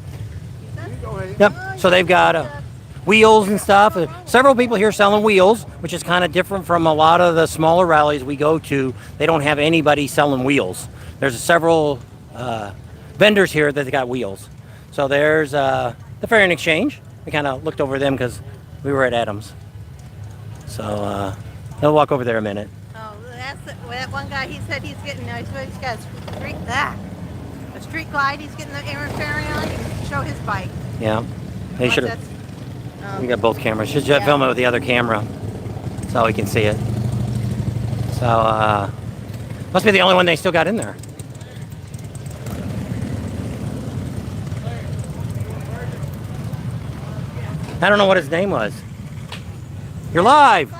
Speaker 2: Yep. So they've got wheels and stuff. Several people here selling wheels, which is kind of different from a lot of the smaller rallies we go to. They don't have anybody selling wheels. There's several vendors here that got wheels. So there's the Fair and Exchange. We kind of looked over them because we were at Adams. So they'll walk over there a minute.
Speaker 1: Oh, that one guy. He said he's getting. He's got a street glide. He's getting the interfering on. He can show his bike.
Speaker 2: Yeah, they should have. We got both cameras. Just film it with the other camera so we can see it. So must be the only one they still got in there. I don't know what his name was. You're live.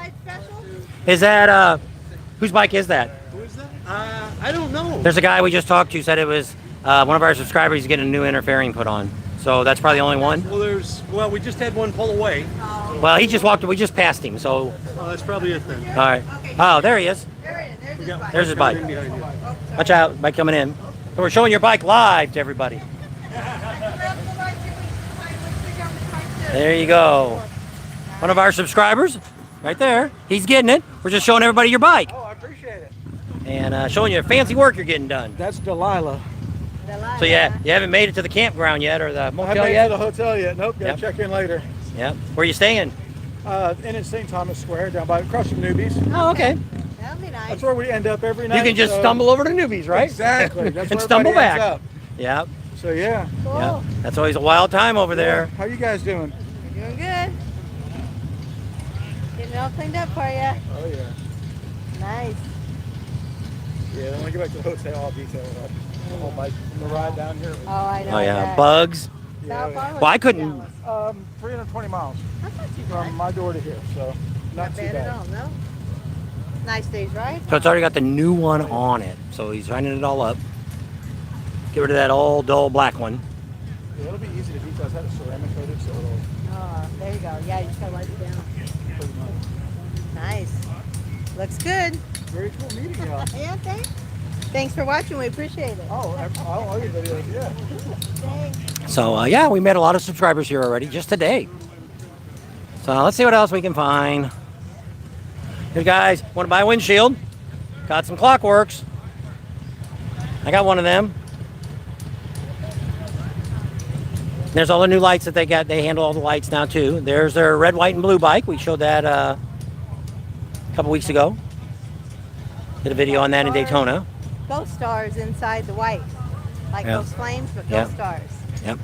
Speaker 2: Is that whose bike is that?
Speaker 3: Who is that? I don't know.
Speaker 2: There's a guy we just talked to said it was one of our subscribers getting a new interfering put on. So that's probably the only one.
Speaker 3: Well, we just had one pull away.
Speaker 2: Well, he just walked. We just passed him. So.
Speaker 3: Oh, that's probably it then.
Speaker 2: All right. Oh, there he is. There's his bike. Watch out, bike coming in. So we're showing your bike live to everybody. There you go. One of our subscribers, right there. He's getting it. We're just showing everybody your bike.
Speaker 3: Oh, I appreciate it.
Speaker 2: And showing you fancy work you're getting done.
Speaker 3: That's Delilah.
Speaker 2: So yeah, you haven't made it to the campground yet or the motel
Speaker 3: I haven't
Speaker 2: yet?
Speaker 3: made it to the hotel yet. Nope, gotta check in later.
Speaker 2: Yep. Where are you staying?
Speaker 3: In at St. Thomas Square, down by across from Newbies.
Speaker 2: Oh, okay.
Speaker 1: That'll be nice.
Speaker 3: That's where we end up every night.
Speaker 2: You can just stumble over to Newbies, right?
Speaker 3: Exactly. That's
Speaker 2: and
Speaker 3: where
Speaker 2: stumble
Speaker 3: everybody
Speaker 2: back.
Speaker 3: ends up.
Speaker 2: Yep.
Speaker 3: So yeah.
Speaker 1: Cool.
Speaker 2: Yep. That's always a wild time over there.
Speaker 3: How you guys doing?
Speaker 1: You're doing good. Getting it all cleaned up for you.
Speaker 3: Oh yeah.
Speaker 1: Nice.
Speaker 3: Yeah. When we get back to the hotel, I'll detail it up. The whole bike, the ride down here.
Speaker 1: Oh, I know.
Speaker 2: Oh yeah,
Speaker 1: that.
Speaker 2: bugs.
Speaker 1: How far was
Speaker 2: Well, I
Speaker 1: it
Speaker 2: couldn't.
Speaker 1: Dallas?
Speaker 3: 320 miles
Speaker 1: That's not too bad.
Speaker 3: from my door to here, so not too
Speaker 1: Bad
Speaker 3: bad.
Speaker 1: at all, no? Nice days, right?
Speaker 2: So it's already got the new one on it. So he's running it all up. Get rid of that old dull black one.
Speaker 3: Yeah, it'll be easy to detail. I had it ceramic coated, so it'll
Speaker 1: Oh, there you go. Yeah, you just gotta wipe it down.
Speaker 3: pretty much.
Speaker 1: Nice. Looks good.
Speaker 3: Very cool meeting you.
Speaker 1: Yeah, thanks. Thanks for watching. We appreciate it.
Speaker 3: Oh, I'll do videos. Yeah.
Speaker 1: Thanks.
Speaker 2: So yeah, we met a lot of subscribers here already just today. So let's see what else we can find. Hey guys, want to buy a windshield? Got some Clockworks. I got one of them. There's all the new lights that they got. They handle all the lights now too. There's their red, white, and blue bike. We showed that a couple weeks ago. Did a video on that in Daytona.
Speaker 1: Ghost stars inside the white. Like
Speaker 2: Yeah.
Speaker 1: ghost flames, but
Speaker 2: Yeah.
Speaker 1: ghost stars.
Speaker 2: Yep.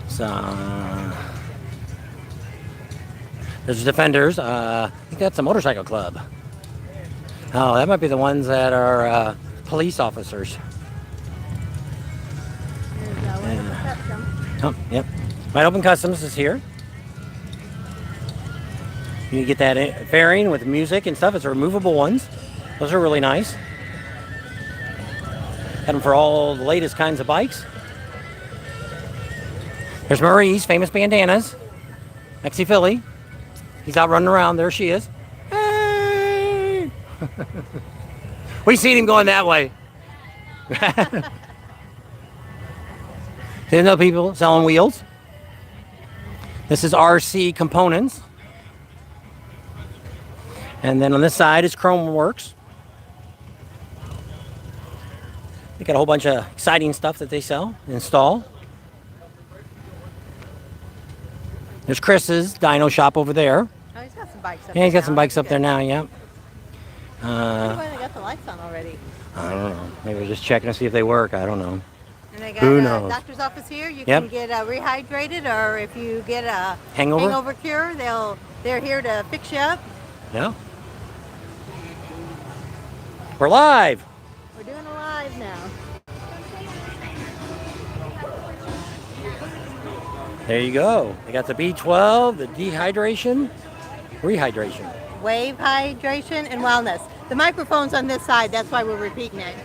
Speaker 2: So there's Defenders. I think that's a motorcycle club. Oh, that might be the ones that are police officers.
Speaker 1: There's Winter Custom.
Speaker 2: Oh, yep. Wide Open Customs is here. You can get that fairing with music and stuff. It's removable ones. Those are really nice. Got them for all the latest kinds of bikes. There's Marie's famous bandanas. Mexi Philly. He's out running around. There she is. Hey! We seen him going that way. There's no people selling wheels. This is RC Components. And then on this side is Chrome Works. They got a whole bunch of exciting stuff that they sell, install. There's Chris's Dyno shop over there.
Speaker 1: Oh, he's got some bikes up
Speaker 2: Yeah, he's
Speaker 1: there
Speaker 2: got some
Speaker 1: now.
Speaker 2: bikes up there now, yeah.
Speaker 1: Why they got the lights on already?
Speaker 2: I don't know. Maybe we're just checking to see if they work. I don't know.
Speaker 1: And they got
Speaker 2: Who
Speaker 1: a
Speaker 2: knows?
Speaker 1: doctor's office here. You
Speaker 2: Yep.
Speaker 1: can get rehydrated, or if you get a
Speaker 2: Hangover?
Speaker 1: cure, they're here to fix you up.
Speaker 2: Yeah. We're live.
Speaker 1: We're doing a live now.
Speaker 2: There you go. They got the B12, the dehydration, rehydration.
Speaker 1: Wave hydration and wellness. The microphone's on this side, that's why we're repeating it.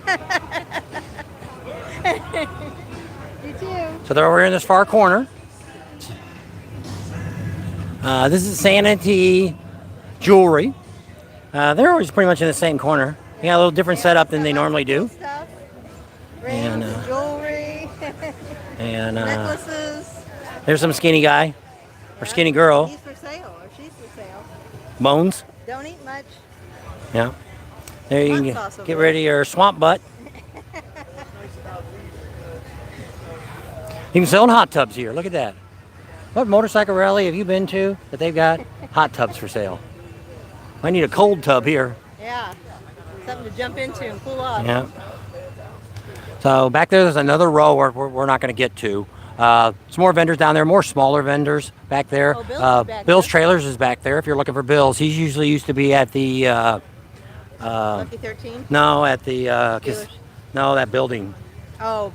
Speaker 1: You too.
Speaker 2: So they're over here in this far corner. This is Sanity Jewelry. They're always pretty much in the same corner. They got a little different setup than they normally do.
Speaker 1: Stuff. Rings,
Speaker 2: And,
Speaker 1: jewelry,
Speaker 2: And
Speaker 1: necklaces.
Speaker 2: there's some skinny guy or skinny girl.
Speaker 1: He's for sale, or she's for sale.
Speaker 2: Bones.
Speaker 1: Don't eat much.
Speaker 2: Yeah. There you can
Speaker 1: Hot sauce over
Speaker 2: get
Speaker 1: there.
Speaker 2: rid of your swamp butt. You can sell hot tubs here. Look at that. What motorcycle rally have you been to that they've got hot tubs for sale? I need a cold tub here.
Speaker 1: Yeah. Something to jump into and cool off.
Speaker 2: Yeah. So back there's another row we're not going to get to. Some more vendors down there, more smaller vendors back there.
Speaker 1: Oh, Bill's is back
Speaker 2: Bill's
Speaker 1: there.
Speaker 2: Trailers is back there if you're looking for Bill's. He's usually used to be at the,
Speaker 1: Lucky 13?
Speaker 2: no, at the,
Speaker 1: Jewish.
Speaker 2: no, that building.
Speaker 1: Oh,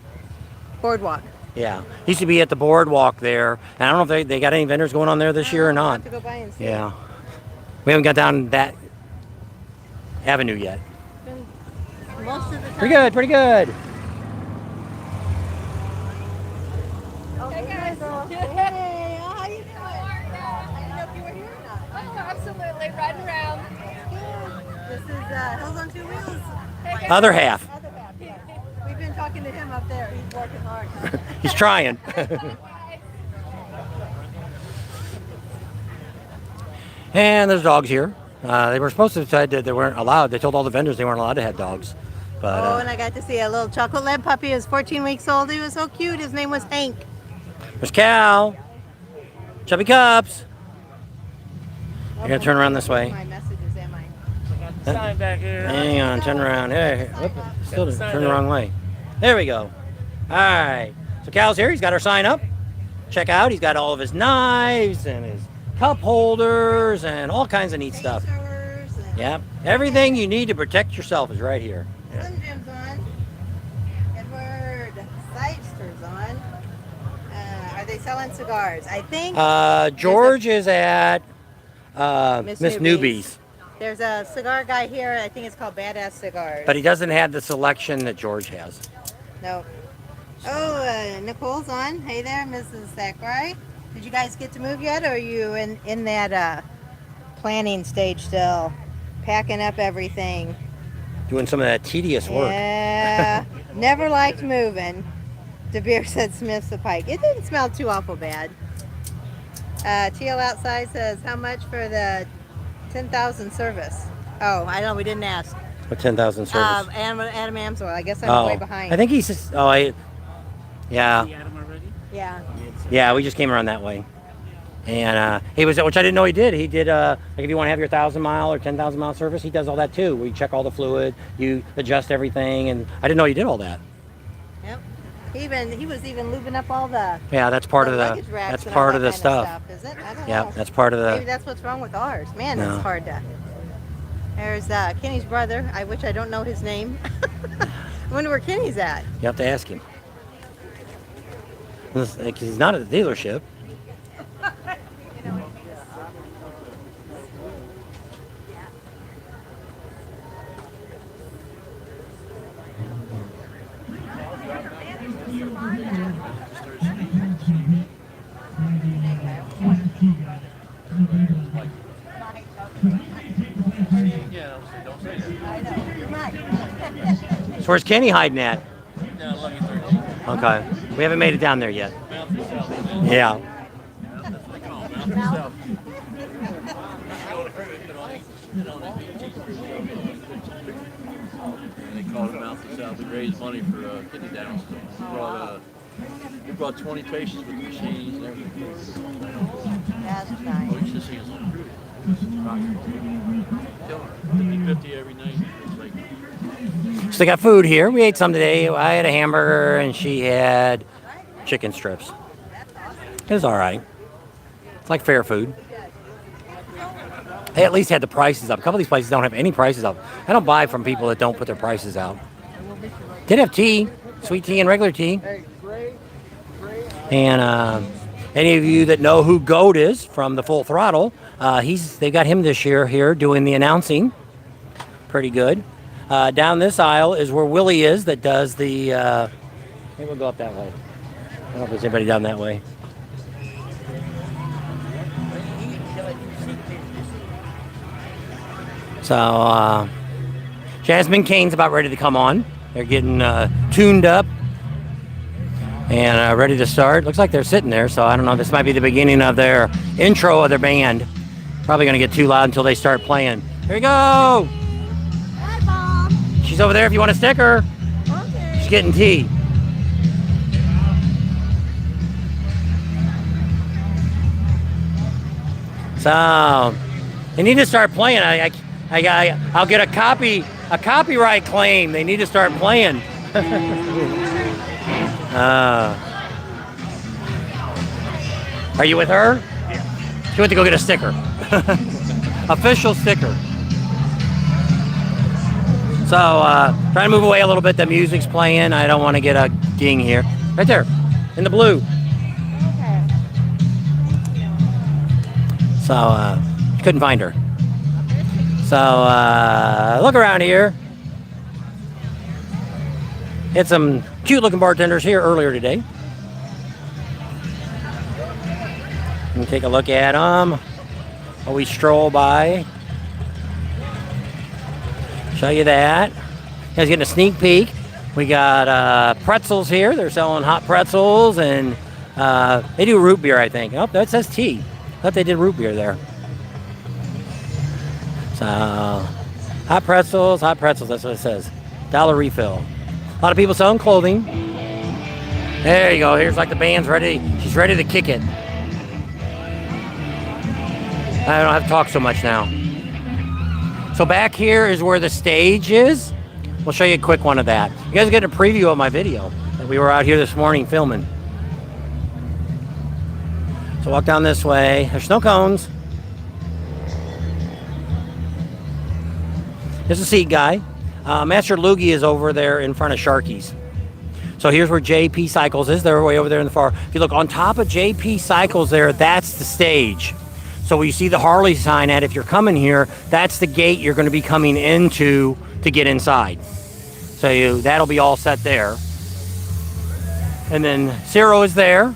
Speaker 1: boardwalk.
Speaker 2: Yeah. He used to be at the boardwalk there. And I don't know if they got any vendors going on there this year or
Speaker 1: I'll
Speaker 2: not.
Speaker 1: have to go by and see.
Speaker 2: Yeah. We haven't got down that avenue yet.
Speaker 1: Most of the time.
Speaker 2: Pretty good, pretty good.
Speaker 1: Hey guys. Hey, how you doing? I didn't know if you were here or not.
Speaker 6: Oh, absolutely. Riding around.
Speaker 1: This is Hills on Two Wheels.
Speaker 2: Other half.
Speaker 1: Other half, yeah. We've been talking to him up there. He's working hard.
Speaker 2: He's trying. And there's dogs here. They were supposed to decide that they weren't allowed. They told all the vendors they weren't allowed to have dogs. But
Speaker 1: Oh, and I got to see a little chocolate lab puppy. He was 14 weeks old. He was so cute. His name was Hank.
Speaker 2: there's Cal. Chubby Cups. You're going to turn around this way.
Speaker 1: My messages, am I?
Speaker 4: Sign back here.
Speaker 2: Hang on, turn around. Hey, whoop, still turn the wrong way. There we go. All right. So Cal's here. He's got our sign up. Check out. He's got all of his knives and his cup holders and all kinds of neat stuff.
Speaker 1: Tasers and
Speaker 2: Yep. Everything you need to protect yourself is right here.
Speaker 1: Slim Jim's on. Edward Seister's on. Are they selling cigars? I think
Speaker 2: George is at
Speaker 1: Miss
Speaker 2: Miss
Speaker 1: Newby's.
Speaker 2: Newby's,
Speaker 1: there's a cigar guy here. I think it's called Badass Cigars.
Speaker 2: but he doesn't have the selection that George has.
Speaker 1: No. Oh, Nicole's on. Hey there, Mrs. Sakurai. Did you guys get to move yet, or are you in that planning stage still? Packing up everything.
Speaker 2: Doing some of that tedious work.
Speaker 1: Yeah. Never liked moving. De Beer said Smith's a Pike. It didn't smell too awful bad. TL outside says, how much for the 10,000 service? Oh, I know, we didn't ask.
Speaker 2: With 10,000 service.
Speaker 1: Adam Amsel. I guess I'm way behind.
Speaker 2: I think he's just, yeah.
Speaker 1: Yeah.
Speaker 2: Yeah, we just came around that way. And he was, which I didn't know he did. He did, like if you want to have your 1,000 mile or 10,000 mile service, he does all that too. We check all the fluid, you adjust everything, and I didn't know he did all that.
Speaker 1: Yep. He was even lubing up all the
Speaker 2: Yeah, that's part of
Speaker 1: luggage
Speaker 2: the,
Speaker 1: racks
Speaker 2: that's
Speaker 1: and
Speaker 2: part
Speaker 1: all
Speaker 2: of the
Speaker 1: that kind
Speaker 2: stuff.
Speaker 1: Is it? I don't
Speaker 2: Yeah,
Speaker 1: know.
Speaker 2: that's part of
Speaker 1: Maybe
Speaker 2: the,
Speaker 1: that's what's wrong with ours. Man,
Speaker 2: No.
Speaker 1: it's hard to. There's Kenny's brother, which I don't know his name. I wonder where Kenny's at.
Speaker 2: you have to ask him. Because he's not at the dealership.
Speaker 4: Yeah, don't say
Speaker 1: I know. You're right.
Speaker 2: So where's Kenny hiding at?
Speaker 4: that. No, Lucky 13.
Speaker 2: Okay. We haven't made it down there yet.
Speaker 4: Mouth yourself.
Speaker 2: Yeah.
Speaker 4: Mouth yourself. They called it Mouth yourself. We raised money for kidney downs. We brought 20 patients with machines and everything.
Speaker 1: That's
Speaker 4: Oh,
Speaker 1: nice.
Speaker 4: you should see us on cruise. This is rock and roll. 50 every night. It's like,
Speaker 2: So they got food here. We ate some today. I had a hamburger and she had chicken strips. It was all right. It's like fair food. they at least had the prices up. A couple of these places don't have any prices up. I don't buy from people that don't put their prices out. Did have tea, sweet tea and regular tea. And any of you that know who Goat is from the Full Throttle, they got him this year here doing the announcing. Pretty good. Down this aisle is where Willie is that does the... maybe we'll go up that way. I don't know if there's anybody down that way. So, Jasmine Kane's about ready to come on. They're getting tuned up and ready to start. Looks like they're sitting there, so I don't know. This might be the beginning of their intro of their band. Probably going to get too loud until they start playing. Here we go!
Speaker 6: Hi, Mom.
Speaker 2: She's over there if you want to stick her.
Speaker 6: Okay.
Speaker 2: She's getting tea. So, they need to start playing. I'll get a copyright claim. They need to start playing. Are you with her? Yeah. She went to go get a sticker. Official sticker. So, trying to move away a little bit. The music's playing. I don't want to get a ding here. Right there, in the blue.
Speaker 6: Okay.
Speaker 2: So, couldn't find her. So, look around here. Had some cute looking bartenders here earlier today. Let me take a look at them while we stroll by. Show you that. You guys getting a sneak peek. We got pretzels here. They're selling hot pretzels and they do root beer, I think. Oh, that says tea. I thought they did root beer there. So, hot pretzels, that's what it says. $1 refill. A lot of people selling clothing. There you go. Here's like the band's ready. She's ready to kick it. I don't have to talk so much now. So back here is where the stage is. We'll show you a quick one of that. You guys get a preview of my video that we were out here this morning filming. So walk down this way. There's snow cones. There's a seat guy. Master Loogie is over there in front of Sharky's. So here's where JP Cycles is. They're way over there in the far. If you look on top of JP Cycles there, that's the stage. So where you see the Harley sign at, if you're coming here, that's the gate you're going to be coming into to get inside. So that'll be all set there. And then Ciro is there.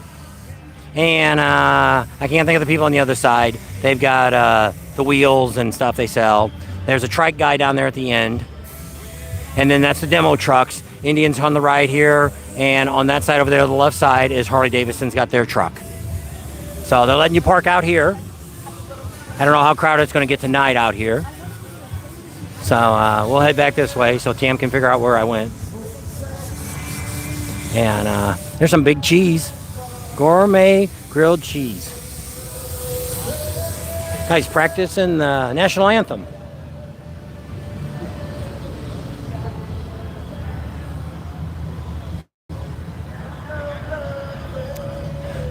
Speaker 2: And I can't think of the people on the other side. They've got the wheels and stuff they sell. There's a trike guy down there at the end. And then that's the demo trucks. Indians on the right here. And on that side over there, the left side, is Harley Davidson's got their truck. So they're letting you park out here. I don't know how crowded it's going to get tonight out here. So we'll head back this way so Tam can figure out where I went. And there's some big cheese. Gourmet grilled cheese. Guys practicing the national anthem.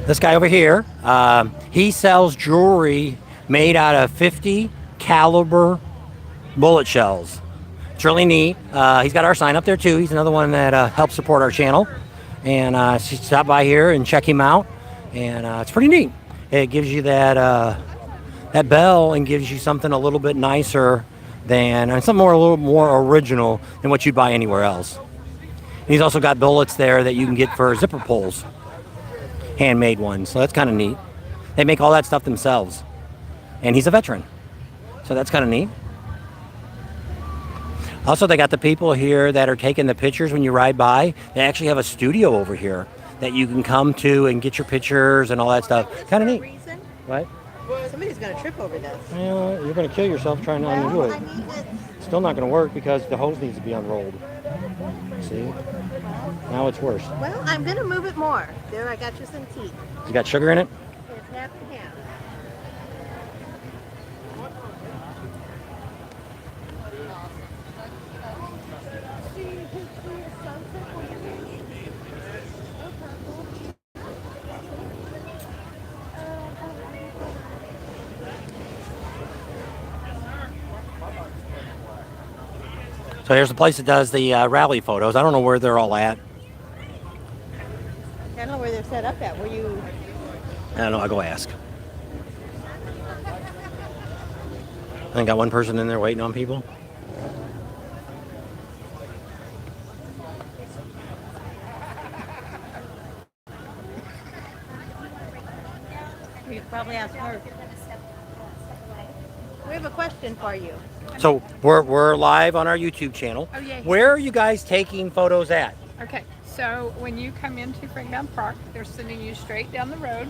Speaker 2: This guy over here, he sells jewelry made out of 50 caliber bullet shells. It's really neat. He's got our sign up there too. He's another one that helps support our channel. And stop by here and check him out. And it's pretty neat. It gives you that that bell and gives you something a little bit nicer than, and something a little more original than what you'd buy anywhere else. And he's also got bullets there that you can get for zipper pulls. Handmade ones. So that's kind of neat. They make all that stuff themselves. And he's a veteran. So that's kind of neat. Also, they got the people here that are taking the pictures when you ride by. They actually have a studio over here that you can come to and get your pictures and all that stuff. Kind of neat.
Speaker 1: Reason?
Speaker 2: What?
Speaker 1: Somebody's going to trip over this.
Speaker 2: Well, you're going to kill yourself trying to undo it. Still not going to work because the hose needs to be unrolled. See? Now it's worse.
Speaker 1: Well, I'm going to move it more. There, I got you some tea.
Speaker 2: You got sugar in it?
Speaker 1: It's half and half.
Speaker 2: So here's the place that does the rally photos. I don't know where they're all at.
Speaker 1: I don't know where they're set up at. Where you?
Speaker 2: I don't know. I'll go ask. I think got one person in there waiting on people.
Speaker 1: You probably ask her. We have a question for you.
Speaker 2: So we're live on our YouTube channel.
Speaker 10: Oh, yeah.
Speaker 2: Where are you guys taking photos at?
Speaker 10: Okay, so when you come into Franktown Park, they're sending you straight down the road,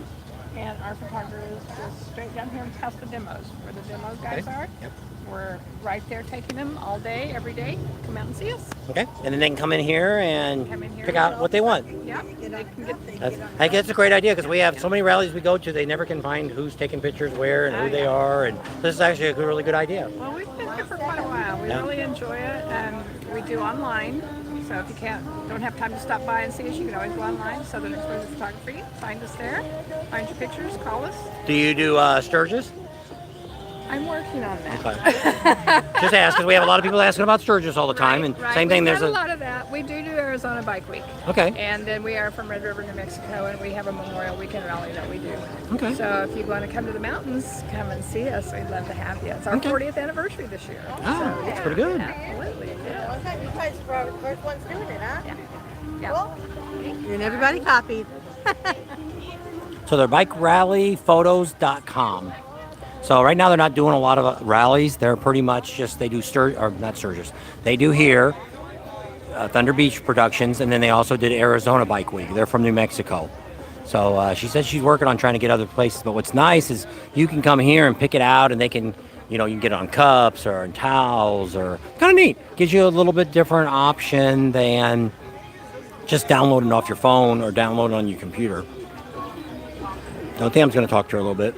Speaker 10: and our photographer is just straight down here and past the demos, where the demo guys are.
Speaker 2: Yep.
Speaker 10: We're right there taking them all day, every day. Come out and see us.
Speaker 2: Okay. And then they can come in here and
Speaker 10: Come in here
Speaker 2: pick
Speaker 10: and
Speaker 2: out what they want.
Speaker 10: Yeah, they can get
Speaker 2: I think it's a great idea because we have so many rallies we go to, they never can find who's taking pictures where and who they are. And this is actually a really good idea.
Speaker 10: Well, we've been here for quite a while. We really enjoy it. We do online, so if you don't have time to stop by and see us, you can always go online. Southern Exposure Photography. Find us there. Find your pictures. Call us.
Speaker 2: Do you do Sturgis?
Speaker 10: I'm working on that.
Speaker 2: Okay. Just ask because we have a lot of people asking about Sturgis all the time, and same thing.
Speaker 10: There's a lot of that. We do Arizona Bike Week.
Speaker 2: Okay.
Speaker 10: And then we are from Red River, New Mexico, and we have a Memorial Weekend rally that we do.
Speaker 2: Okay.
Speaker 10: So if you want to come to the mountains, come and see us. We'd love to have you. It's our 40th anniversary this year.
Speaker 2: Oh, that's pretty good.
Speaker 10: Absolutely. Yeah.
Speaker 1: One time you guys were the first ones doing it, huh?
Speaker 10: Yeah.
Speaker 1: Cool. And everybody copied.
Speaker 2: So they're bikerallyphotos.com. So right now they're not doing a lot of rallies. They're pretty much just, they do not Sturgis. They do here, Thunder Beach Productions, and then they also did Arizona Bike Week. They're from New Mexico. So she said she's working on trying to get other places. But what's nice is you can come here and pick it out, and they can, you can get it on cups or on towels, or kind of neat. Gives you a little bit different option than just downloading off your phone or downloading on your computer. I think I'm going to talk to her a little bit.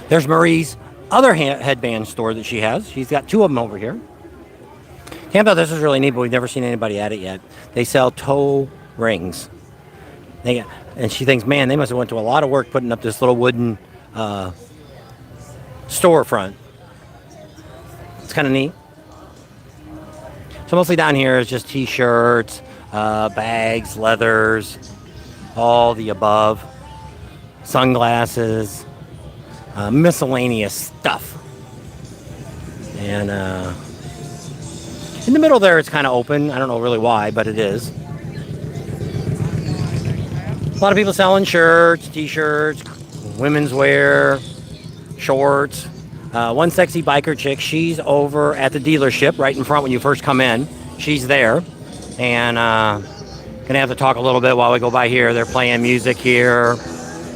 Speaker 2: There's Marie's other headband store that she has. She's got two of them over here. Tampa, this is really neat, but we've never seen anybody at it yet. They sell toe rings. And she thinks, man, they must have went to a lot of work putting up this little wooden storefront. It's kind of neat. So mostly down here is just t-shirts, bags, leathers, all the above, sunglasses. Miscellaneous stuff. And in the middle there it's kind of open. I don't know really why, but it is. A lot of people selling shirts, t-shirts, women's wear, shorts. One sexy biker chick, she's over at the dealership right in front when you first come in. She's there. And gonna have to talk a little bit while we go by here. They're playing music here.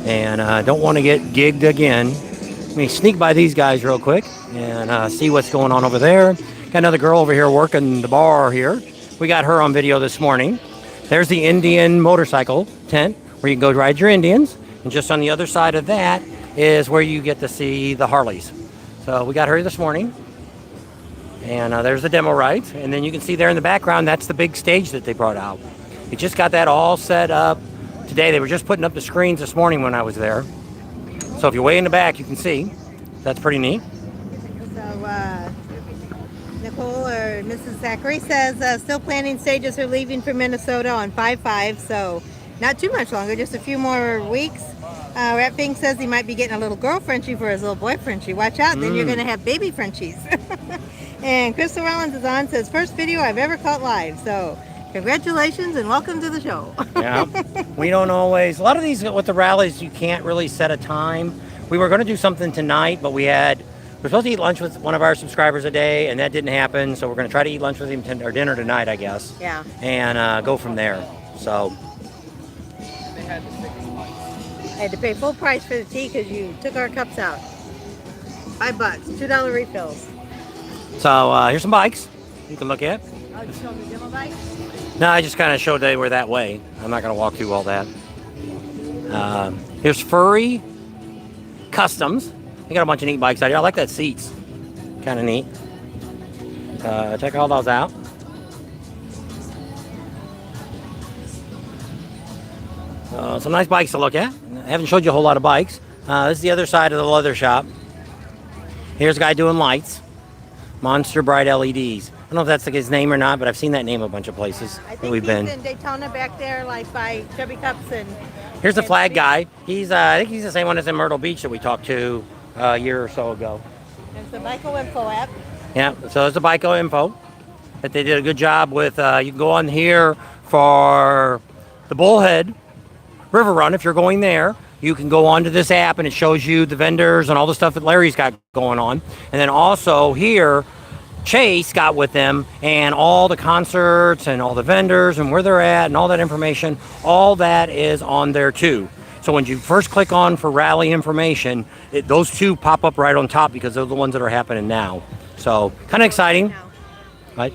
Speaker 2: And don't want to get gigged again. Let me sneak by these guys real quick and see what's going on over there. Got another girl over here working the bar here. We got her on video this morning. There's the Indian motorcycle tent where you can go ride your Indians. And just on the other side of that is where you get to see the Harleys. So we got her this morning. And there's the demo rides. And then you can see there in the background, that's the big stage that they brought out. They just got that all set up. Today, they were just putting up the screens this morning when I was there. So if you're way in the back, you can see. That's pretty neat.
Speaker 1: So Nicole or Mrs. Zachary says still planning stages are leaving for Minnesota on 5/5. So not too much longer, just a few more weeks. Rat Pink says he might be getting a little girl Frenchie for his little boy Frenchie. Watch out, then you're going to have baby Frenchies. And Crystal Rollins is on, says first video I've ever caught live. So congratulations and welcome to the show.
Speaker 2: Yeah, we don't always, a lot of these with the rallies, you can't really set a time. We were going to do something tonight, but we're supposed to eat lunch with one of our subscribers a day, and that didn't happen. So we're going to try to eat lunch with him or dinner tonight, I guess.
Speaker 1: Yeah.
Speaker 2: And go from there. So.
Speaker 1: I had to pay full price for the tea because you took our cups out. $5, $2 refills.
Speaker 2: So here's some bikes you can look at.
Speaker 1: Oh, you showed me demo bikes?
Speaker 2: No, I just kind of showed they were that way. I'm not going to walk through all that. Here's Furry Customs. They got a bunch of neat bikes out here. I like that seats. Kind of neat. Check all those out. Some nice bikes to look at. I haven't showed you a whole lot of bikes. This is the other side of the leather shop. Here's a guy doing lights. Monster Bright LEDs. don't know if that's his name or not, but I've seen that name a bunch of places
Speaker 1: I
Speaker 2: that
Speaker 1: think
Speaker 2: we've
Speaker 1: he's
Speaker 2: been.
Speaker 1: in Daytona back there, like by Chubby Cups and.
Speaker 2: Here's the
Speaker 1: and
Speaker 2: flag
Speaker 1: Beach.
Speaker 2: guy. He's I think he's the same one as in Myrtle Beach that we talked to a year or so ago.
Speaker 1: It's the Michael Info app.
Speaker 2: Yeah, so it's the Bico info that they did a good job with. You can go on here for the Bullhead River Run if you're going there. You can go onto this app and it shows you the vendors and all the stuff that Larry's got going on. And then also here, Chase got with them and all the concerts and all the vendors and where they're at and all that information. All that is on there too. So when you first click on for rally information, those two pop up right on top because they're the ones that are happening now. So kind of exciting. Right?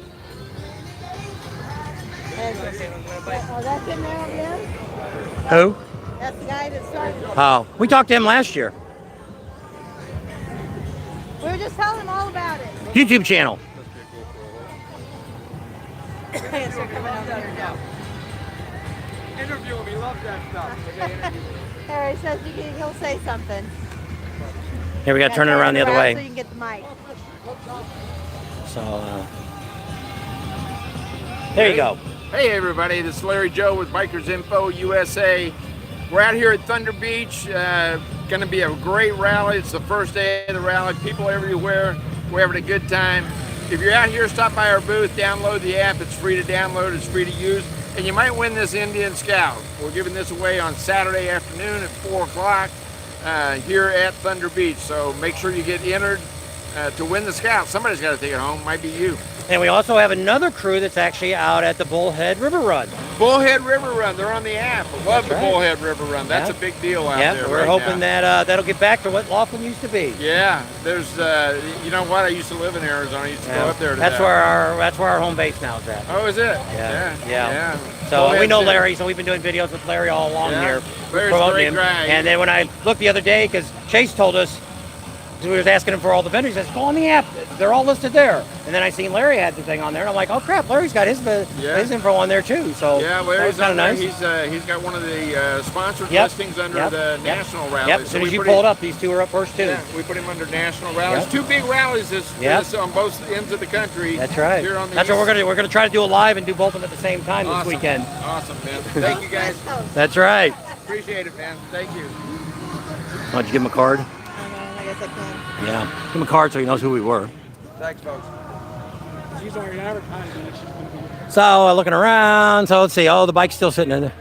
Speaker 1: Oh, that's in there again?
Speaker 2: Who?
Speaker 1: That's the guy that started.
Speaker 2: Oh, we talked to him last year.
Speaker 1: We were just telling him all about it.
Speaker 2: YouTube channel.
Speaker 1: Yes, they're coming out there now.
Speaker 3: Interview him. He loves that stuff.
Speaker 1: Harry says he'll say something.
Speaker 2: Here we got to turn it around the other
Speaker 1: So
Speaker 2: way.
Speaker 1: you can get the mic.
Speaker 2: So there you go.
Speaker 5: Hey everybody, this is Larry Joe with Bikers Info USA. We're out here at Thunder Beach. Going to be a great rally. It's the first day of the rally. People everywhere. We're having a good time. If you're out here, stop by our booth, download the app. It's free to download. It's free to use. And you might win this Indian Scout. We're giving this away on Saturday afternoon at 4 o'clock here at Thunder Beach. So make sure you get entered to win the Scout. Somebody's got to take it home. Might be you.
Speaker 2: And we also have another crew that's actually out at the Bullhead River Run.
Speaker 5: Bullhead River Run. They're on the app. I love the
Speaker 2: right.
Speaker 5: Bullhead River Run. That's a big deal out there.
Speaker 2: We're
Speaker 5: right
Speaker 2: hoping
Speaker 5: now.
Speaker 2: that that'll get back to what Laughlin used to be.
Speaker 5: Yeah, there's. You know what? I used to live in Arizona. I used to go up there. To
Speaker 2: That's
Speaker 5: that.
Speaker 2: where our home base now is at.
Speaker 5: Oh, is it?
Speaker 2: Yeah. So
Speaker 5: Bullhead
Speaker 2: we know
Speaker 5: City.
Speaker 2: Larry, so we've been doing videos with Larry all along
Speaker 5: Yeah.
Speaker 2: here.
Speaker 5: Larry's
Speaker 2: promoting
Speaker 5: a great
Speaker 2: him.
Speaker 5: guy.
Speaker 2: And then when I looked the other day, because Chase told us, we was asking him for all the vendors, he says, go on the app. They're all listed there. And then I seen Larry had the thing on there. And I'm like, oh crap, Larry's got his info on there too. So
Speaker 5: Yeah,
Speaker 2: that
Speaker 5: Larry's
Speaker 2: was kind
Speaker 5: on
Speaker 2: of
Speaker 5: there.
Speaker 2: nice.
Speaker 5: He's got one of the sponsored listings under the national rally.
Speaker 2: Yep, as
Speaker 5: So
Speaker 2: soon
Speaker 5: we
Speaker 2: as you
Speaker 5: put
Speaker 2: pulled
Speaker 5: him-
Speaker 2: up, these two are up first too.
Speaker 5: Yeah, we put him under national rallies.
Speaker 2: Yep.
Speaker 5: Two big rallies this on both ends of the country.
Speaker 2: That's right.
Speaker 5: Here on the
Speaker 2: That's what
Speaker 5: east.
Speaker 2: we're gonna try to do a live and do both of them at the same time
Speaker 5: Awesome.
Speaker 2: this weekend.
Speaker 5: Awesome, man. Thank you guys.
Speaker 2: That's right.
Speaker 5: Appreciate it, man. Thank you.
Speaker 2: Why don't you give him a card?
Speaker 1: I guess I can.
Speaker 2: Yeah, give him a card so he knows who we were.
Speaker 3: Thanks, folks. She's on your advertising.
Speaker 2: So looking around, so let's see. Oh, the bike's still sitting in there.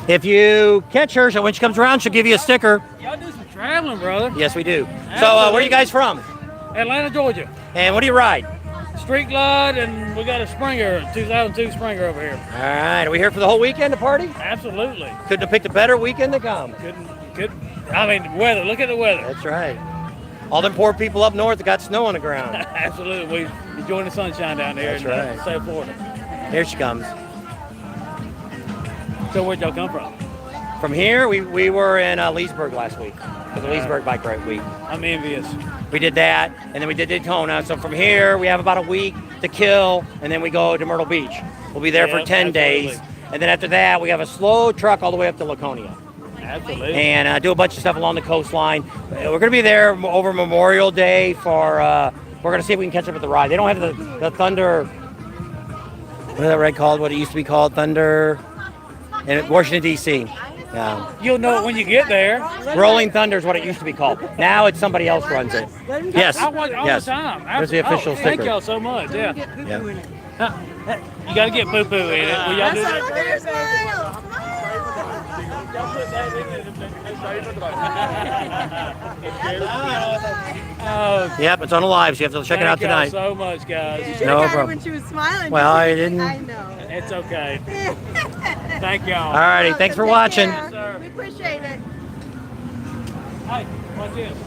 Speaker 2: If you catch her, so when she comes around, she'll give you a sticker.
Speaker 8: Y'all do some traveling, brother.
Speaker 2: Yes, we do. So where are you guys from?
Speaker 8: Atlanta, Georgia.
Speaker 2: And what do you ride?
Speaker 8: Street Glide, and we got a Springer, 2002 Springer over here.
Speaker 2: All right, are we here for the whole weekend to party?
Speaker 8: Absolutely.
Speaker 2: Couldn't have picked a better weekend to come.
Speaker 8: I mean, the weather. Look at the weather.
Speaker 2: That's right. All them poor people up north that got snow on the ground.
Speaker 8: Absolutely. We enjoying the sunshine down there
Speaker 2: That's
Speaker 8: in
Speaker 2: right.
Speaker 8: South Florida.
Speaker 2: Here she comes.
Speaker 8: So where'd y'all come from?
Speaker 2: From here, we were in Leesburg last week for the Leesburg Bike Ride Week.
Speaker 8: I'm envious.
Speaker 2: We did that, and then we did Daytona. So from here, we have about a week to kill, and then we go to Myrtle Beach. We'll be there for 10 days, and then after that, we have a slow truck all the way up to Laconia.
Speaker 8: Absolutely.
Speaker 2: And do a bunch of stuff along the coastline. We're going to be there over Memorial Day for, we're going to see if we can catch up with the ride. They don't have the Thunder, what is that ride called? What it used to be called? Thunder in Washington, D.C. Yeah.
Speaker 8: You'll know it when you get there.
Speaker 2: Rolling Thunder is what it used to be called. Now it's somebody else runs it. Yes.
Speaker 8: I watch all
Speaker 2: yes.
Speaker 8: the time.
Speaker 2: There's the official sticker.
Speaker 8: Thank y'all so much. Yeah.
Speaker 2: Yeah.
Speaker 8: You got to get poo-poo in it. Will y'all do that? Oh,
Speaker 2: Yep, it's on the live, so you have to check it out
Speaker 8: thank y'all
Speaker 2: tonight.
Speaker 8: so much, guys.
Speaker 1: You should
Speaker 2: No
Speaker 1: have got her
Speaker 2: problem.
Speaker 1: when she was smiling.
Speaker 2: Well, I didn't.
Speaker 1: I know.
Speaker 8: It's okay. Thank y'all.
Speaker 2: All righty, thanks for watching.
Speaker 1: Take care. We appreciate it.
Speaker 8: Hey, watch this.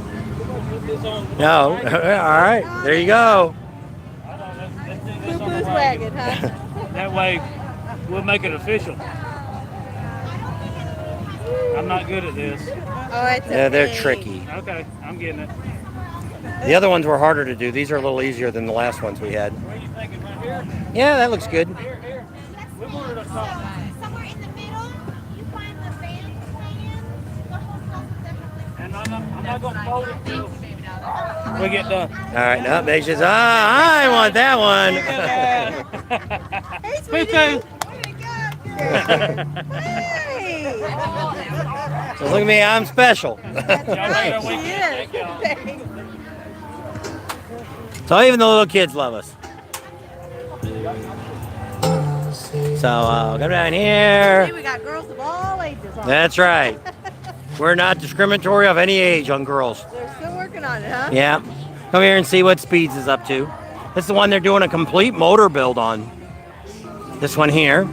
Speaker 8: Put this on.
Speaker 2: No, all right, there you go.
Speaker 8: Let's do this on
Speaker 1: Boo-boo's
Speaker 8: the
Speaker 1: wagon, huh?
Speaker 8: That way, we'll make it official. I'm not good at this.
Speaker 1: Oh, it's
Speaker 2: Yeah, they're
Speaker 1: okay.
Speaker 2: tricky.
Speaker 8: Okay, I'm getting it.
Speaker 2: The other ones were harder to do. These are a little easier than the last ones we had.
Speaker 8: Where are you thinking? Right here?
Speaker 2: Yeah, that looks good.
Speaker 8: Here. We wanted to talk.
Speaker 6: Somewhere in the middle, you find the band playing.
Speaker 8: And I'm not going to fold it till. we get done.
Speaker 2: All right, no, they says, I want that one.
Speaker 1: Hey,
Speaker 8: Me
Speaker 1: sweetie.
Speaker 8: too.
Speaker 1: Hey.
Speaker 2: So look at me, I'm special.
Speaker 1: Right, she is.
Speaker 2: So even the little kids love us. So come down
Speaker 1: Hey,
Speaker 2: here.
Speaker 1: we got girls of all ages on.
Speaker 2: That's right. We're not discriminatory of any age on girls.
Speaker 1: They're still working on it, huh?
Speaker 2: Yeah. Come here and see what Speeds is up to. This is the one they're doing a complete motor build on. This one here.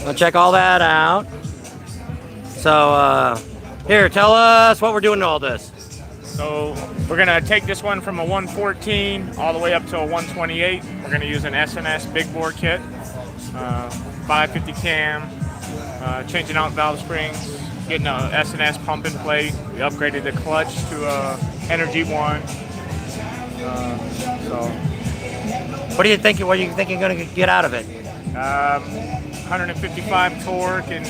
Speaker 2: We'll check all that out. So here, tell us what we're doing to all this.
Speaker 11: So we're gonna take this one from a 114 all the way up to a 128. We're gonna use an SNS big bore kit, 550 cam, changing out valve springs, getting a SNS pump in play. We upgraded the clutch to Energy 1.
Speaker 2: What do you think? What do you think you're going to get out of it?
Speaker 11: 155 torque and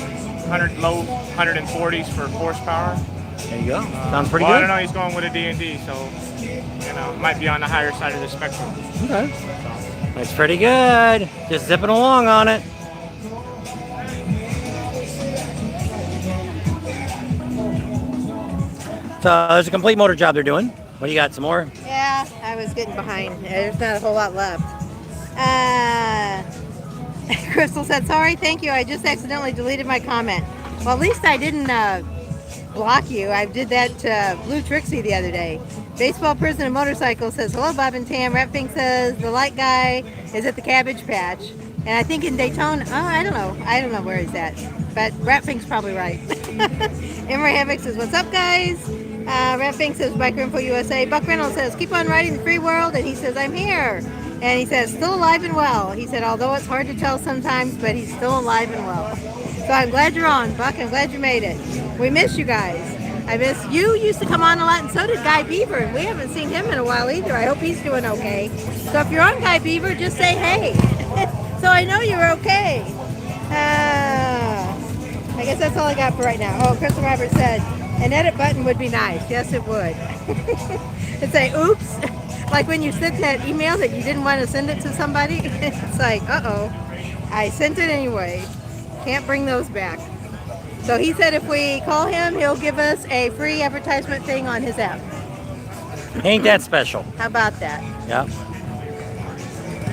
Speaker 11: low 140s for horsepower.
Speaker 2: There you go. Sounds pretty
Speaker 11: well, I
Speaker 2: good.
Speaker 11: don't know. He's going with a D&D, so might be on the higher side of the spectrum.
Speaker 2: Okay. That's pretty good. Just zipping along on it. So there's a complete motor job they're doing. What do you got? Some more?
Speaker 1: Yeah, I was getting behind. There's not a whole lot left. Crystal said, sorry, thank you. I just accidentally deleted my comment. Well, at least I didn't block you. I did that to Blue Trixie the other day. Baseball Person and Motorcycle says, hello, Bob and Tam. Ratfink says, the light guy is at the Cabbage Patch. And I think in Daytona, I don't know. I don't know where he's at. But Ratfink's probably right. Emery Havoc says, what's up, guys? Ratfink says, Biker Info USA. Buck Reynolds says, keep on riding the free world. And he says, I'm here. And he says, still alive and well. He said, although it's hard to tell sometimes, but he's still alive and well. So I'm glad you're on, Buck. I'm glad you made it. We miss you guys. I miss you. Used to come on a lot, and so did Guy Beaver. And we haven't seen him in a while either. I hope he's doing okay. So if you're on, Guy Beaver, just say hey. So I know you're okay. I guess that's all I got for right now. Oh, Crystal Roberts said, an edit button would be nice. Yes, it would. It'd say, oops. Like when you sent that email that you didn't want to send it to somebody. It's like, uh-oh. I sent it anyway. Can't bring those back. So he said if we call him, he'll give us a free advertisement thing on his app.
Speaker 2: Ain't that special?
Speaker 1: How about that?
Speaker 2: Yeah.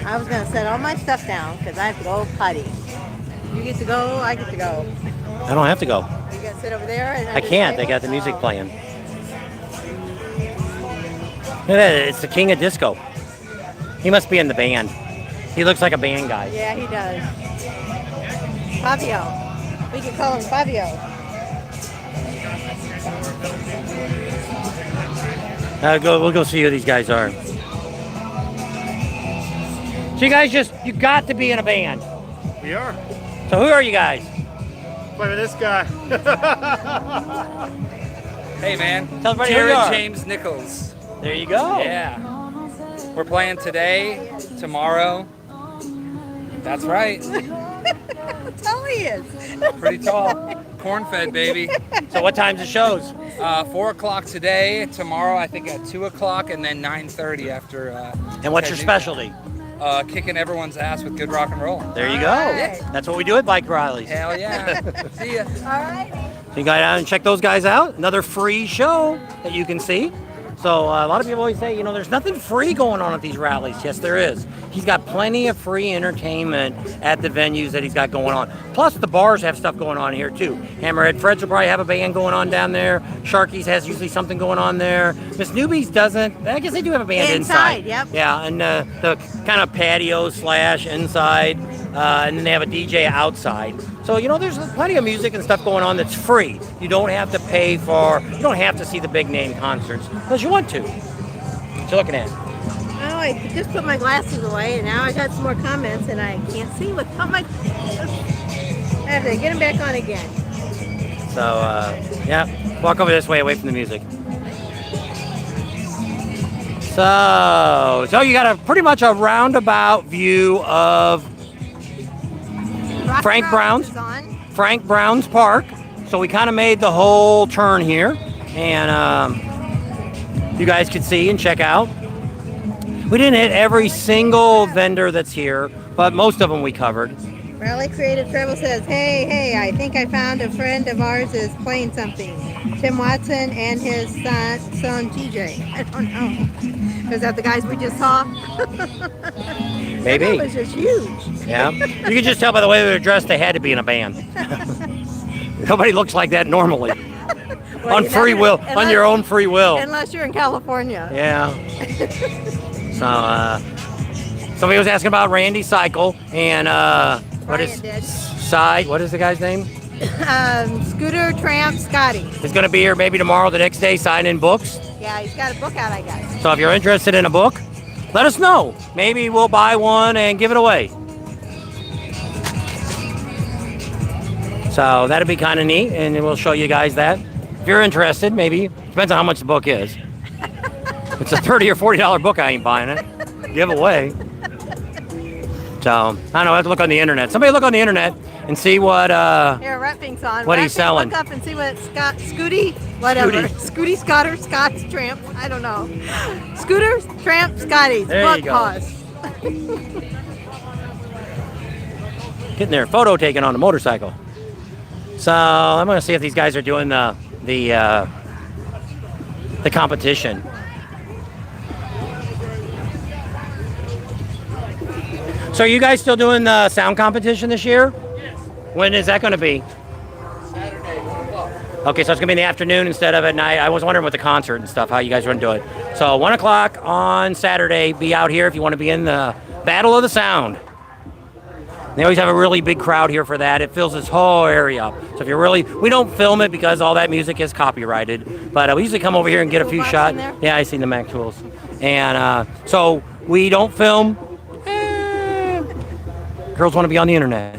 Speaker 1: I was going to set all my stuff down because I have to go potty. You get to go, I get to go.
Speaker 2: I don't have to go.
Speaker 1: You got to sit over there? And
Speaker 2: I can't. They got the music playing. Look at that. It's the king of disco. He must be in the band. He looks like a band guy.
Speaker 1: Yeah, he does. Fabio. We can call him Fabio.
Speaker 2: We'll go see who these guys are. So you guys you got to be in a band.
Speaker 3: We are.
Speaker 2: So who are you guys?
Speaker 3: Play with this guy.
Speaker 12: Hey man,
Speaker 2: Tell everybody who you
Speaker 12: Jared
Speaker 2: are.
Speaker 12: James Nichols.
Speaker 2: There you go.
Speaker 12: Yeah. We're playing today, tomorrow. That's right.
Speaker 1: Tall he is.
Speaker 12: Pretty tall. Corn-fed, baby.
Speaker 2: So what time's the shows?
Speaker 12: 4 o'clock today, tomorrow I think at 2 o'clock, and then 9:30 after.
Speaker 2: And what's your
Speaker 12: Ted
Speaker 2: specialty?
Speaker 12: Newton. Kicking everyone's ass with good rock and roll.
Speaker 2: There you go.
Speaker 1: Alright.
Speaker 2: That's what we do at Bike Rallies.
Speaker 12: Hell yeah. See ya.
Speaker 1: All right.
Speaker 2: So you go down and check those guys out. Another free show that you can see. So a lot of people always say, there's nothing free going on at these rallies. Yes, there is. He's got plenty of free entertainment at the venues that he's got going on. Plus, the bars have stuff going on here, too. Hammerhead Fred's will probably have a band going on down there. Sharky's has usually something going on there. Miss Newbies doesn't. I guess they do have a band inside.
Speaker 1: Yep.
Speaker 2: Yeah, and the kind of patio / inside. And then they have a DJ outside. So, there's plenty of music and stuff going on that's free. You don't have to pay you don't have to see the big name concerts unless you want to. What you looking at?
Speaker 1: Oh, I just put my glasses away, and now I got some more comments, and I can't see without my glasses. I have to get them back on again.
Speaker 2: So, yeah, walk over this way away from the music. So you got pretty much a roundabout view of Frank Brown's Park. So we kind of made the whole turn here. and you guys could see and check out. We didn't hit every single vendor that's here, but most of them we covered.
Speaker 1: Rally Creative Travel says, hey, I think I found a friend of ours is playing something. Tim Watson and his son TJ. I don't know. Is that the guys we just saw?
Speaker 2: Maybe.
Speaker 1: That was just huge.
Speaker 2: Yeah. You can just tell by the way they're dressed they had to be in a band. Nobody looks like that normally.
Speaker 1: Well,
Speaker 2: On free will, on your own free will.
Speaker 1: Unless you're in California.
Speaker 2: Yeah. So, somebody was asking about Randy Cycle and what is the guy's name?
Speaker 1: Scooter Tramp Scotty.
Speaker 2: He's going to be here maybe tomorrow, the next day, signing books.
Speaker 1: Yeah, he's got a book out, I guess.
Speaker 2: So if you're interested in a book, let us know. Maybe we'll buy one and give it away. So that'd be kind of neat, and we'll show you guys that. If you're interested, maybe. Depends on how much the book is. If it's a $30 or $40 book, I ain't buying it. Give away. So, I don't know, I have to look on the internet. Somebody look on the internet and see what
Speaker 1: Here, Rat Pink's on.
Speaker 2: what he's selling.
Speaker 1: Look up and see what Scooty, whatever. Scooty Scotter, Scott's Tramp. I don't know. Scooter Tramp Scotty's
Speaker 2: There
Speaker 1: book
Speaker 2: you go.
Speaker 1: costs.
Speaker 2: Getting their photo taken on the motorcycle. So I'm going to see if these guys are doing the competition. So are you guys still doing the sound competition this year? Yes. When is that going to be?
Speaker 5: Saturday, 1 o'clock.
Speaker 2: Okay, so it's going to be in the afternoon instead of at night. I was wondering with the concert and stuff, how you guys are going to do it. So 1 o'clock on Saturday, be out here if you want to be in the Battle of the Sound. They always have a really big crowd here for that. It fills this whole area up. So if you're really, we don't film it because all that music is copyrighted, but we usually come over here and get a few shots. Yeah, I seen the Mac Tools. And so we don't film. Girls want to be on the internet.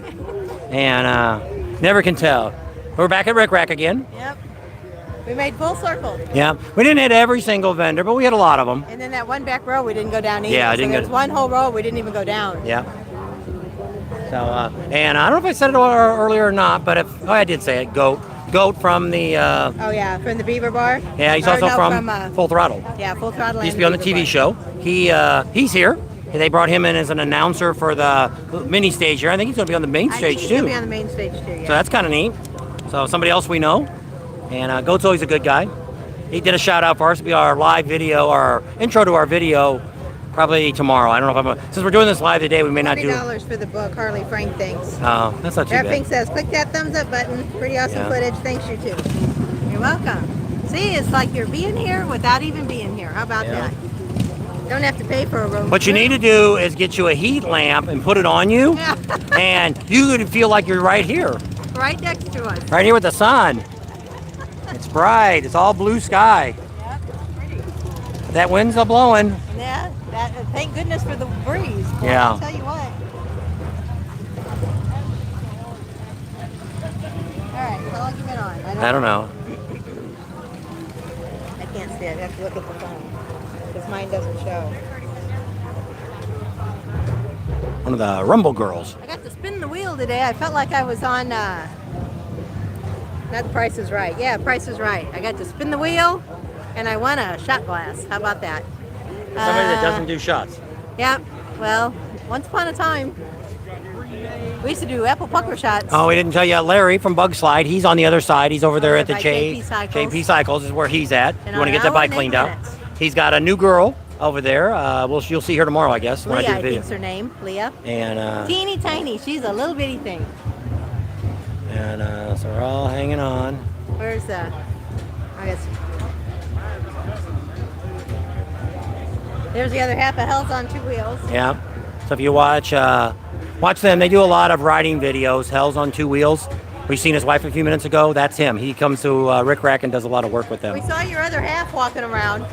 Speaker 2: And never can tell. We're back at Rick Rack again.
Speaker 1: Yep. We made full circle.
Speaker 2: Yeah. We didn't hit every single vendor, but we hit a lot of them.
Speaker 1: And then that one back row we didn't go down either.
Speaker 2: Yeah, I didn't
Speaker 1: so
Speaker 2: go
Speaker 1: there was one whole row we didn't even go down.
Speaker 2: Yeah. So, and I don't know if I said it earlier or not, but I did say it. Goat from the.
Speaker 1: Oh yeah, from the Beaver Bar.
Speaker 2: Yeah, he's
Speaker 1: Or
Speaker 2: also
Speaker 1: no,
Speaker 2: from Full Throttle.
Speaker 1: Yeah, Full Throttle.
Speaker 2: He used to
Speaker 1: and
Speaker 2: be on the
Speaker 1: Beaver
Speaker 2: TV
Speaker 1: Bar.
Speaker 2: show. He's here. They brought him in as an announcer for the mini stage here. I think he's going to be on the main
Speaker 1: I
Speaker 2: stage
Speaker 1: think he's
Speaker 2: too.
Speaker 1: gonna be on the main stage too. Yeah.
Speaker 2: So that's kind of neat. So somebody else we know, and Goat's always a good guy. He did a shout out for us. It'll be our live video, our intro to our video, probably tomorrow. I don't know if since we're doing this live today, we may not do.
Speaker 1: $30 for the book. Harley Frank thinks.
Speaker 2: Oh, that's not too
Speaker 1: Rat
Speaker 2: bad.
Speaker 1: Pink says, click that thumbs up button. Pretty awesome
Speaker 2: Yeah.
Speaker 1: footage. Thanks, you too. You're welcome. See, it's like you're being here without even being here. How about
Speaker 2: Yeah.
Speaker 1: that? Don't have to pay for a room.
Speaker 2: What you need to do is get you a heat lamp and put it on you,
Speaker 1: Yeah.
Speaker 2: and you would feel like you're right here,
Speaker 1: Right next to us.
Speaker 2: right here with the sun. It's bright. It's all blue sky.
Speaker 1: Yep, pretty.
Speaker 2: That wind's a blowing.
Speaker 1: Yeah, thank goodness for the breeze. Boy,
Speaker 2: Yeah.
Speaker 1: I'll tell you what. All right, how long you been on?
Speaker 2: I don't know.
Speaker 1: I can't see it. I have to look at the phone because mine doesn't show.
Speaker 2: One of the Rumble Girls.
Speaker 1: I got to spin the wheel today. I felt like I was on, not The Price is Right. Yeah, Price is Right. I got to spin the wheel and I won a shot glass. How about that?
Speaker 2: Somebody that doesn't do shots.
Speaker 1: Yep. Well, once upon a time, we used to do apple pucker shots.
Speaker 2: Oh, we didn't tell you, Larry from Bug Slide. He's on the other side. He's over there at the
Speaker 1: by JP Cycles.
Speaker 2: JP Cycles is where he's at.
Speaker 1: In
Speaker 2: You want to
Speaker 1: an
Speaker 2: get that
Speaker 1: hour
Speaker 2: bike
Speaker 1: and 8
Speaker 2: cleaned out.
Speaker 1: minutes.
Speaker 2: He's got a new girl over there. You'll see her tomorrow, I guess, when I do
Speaker 1: Leah,
Speaker 2: the
Speaker 1: I
Speaker 2: video.
Speaker 1: think's her name. Leah.
Speaker 2: And
Speaker 1: Teeny tiny. She's a little bitty thing.
Speaker 2: so we're all hanging on.
Speaker 1: Where's the? I guess. There's the other half of Hell's on Two Wheels.
Speaker 2: Yeah. So if you watch them, they do a lot of riding videos. Hell's on Two Wheels. We've seen his wife a few minutes ago. That's him. He comes to Rick Rack and does a lot of work with them.
Speaker 1: We saw your other half walking around.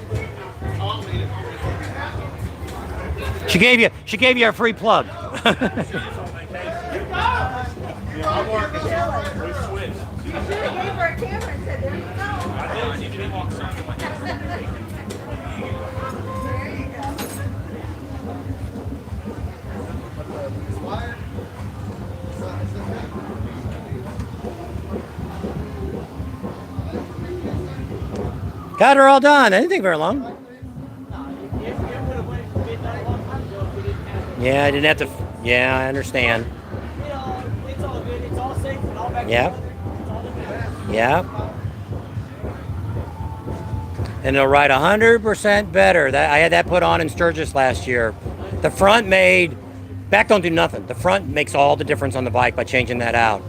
Speaker 2: She gave you a free plug. Got her all done. I didn't take very long. Yeah, I didn't have to. Yeah, I understand.
Speaker 9: It's all good. It's all safe and all back.
Speaker 2: Yeah. Yeah. And they'll ride 100% better. That I had that put on in Sturgis last year. The front made, back don't do nothing. The front makes all the difference on the bike by changing that out.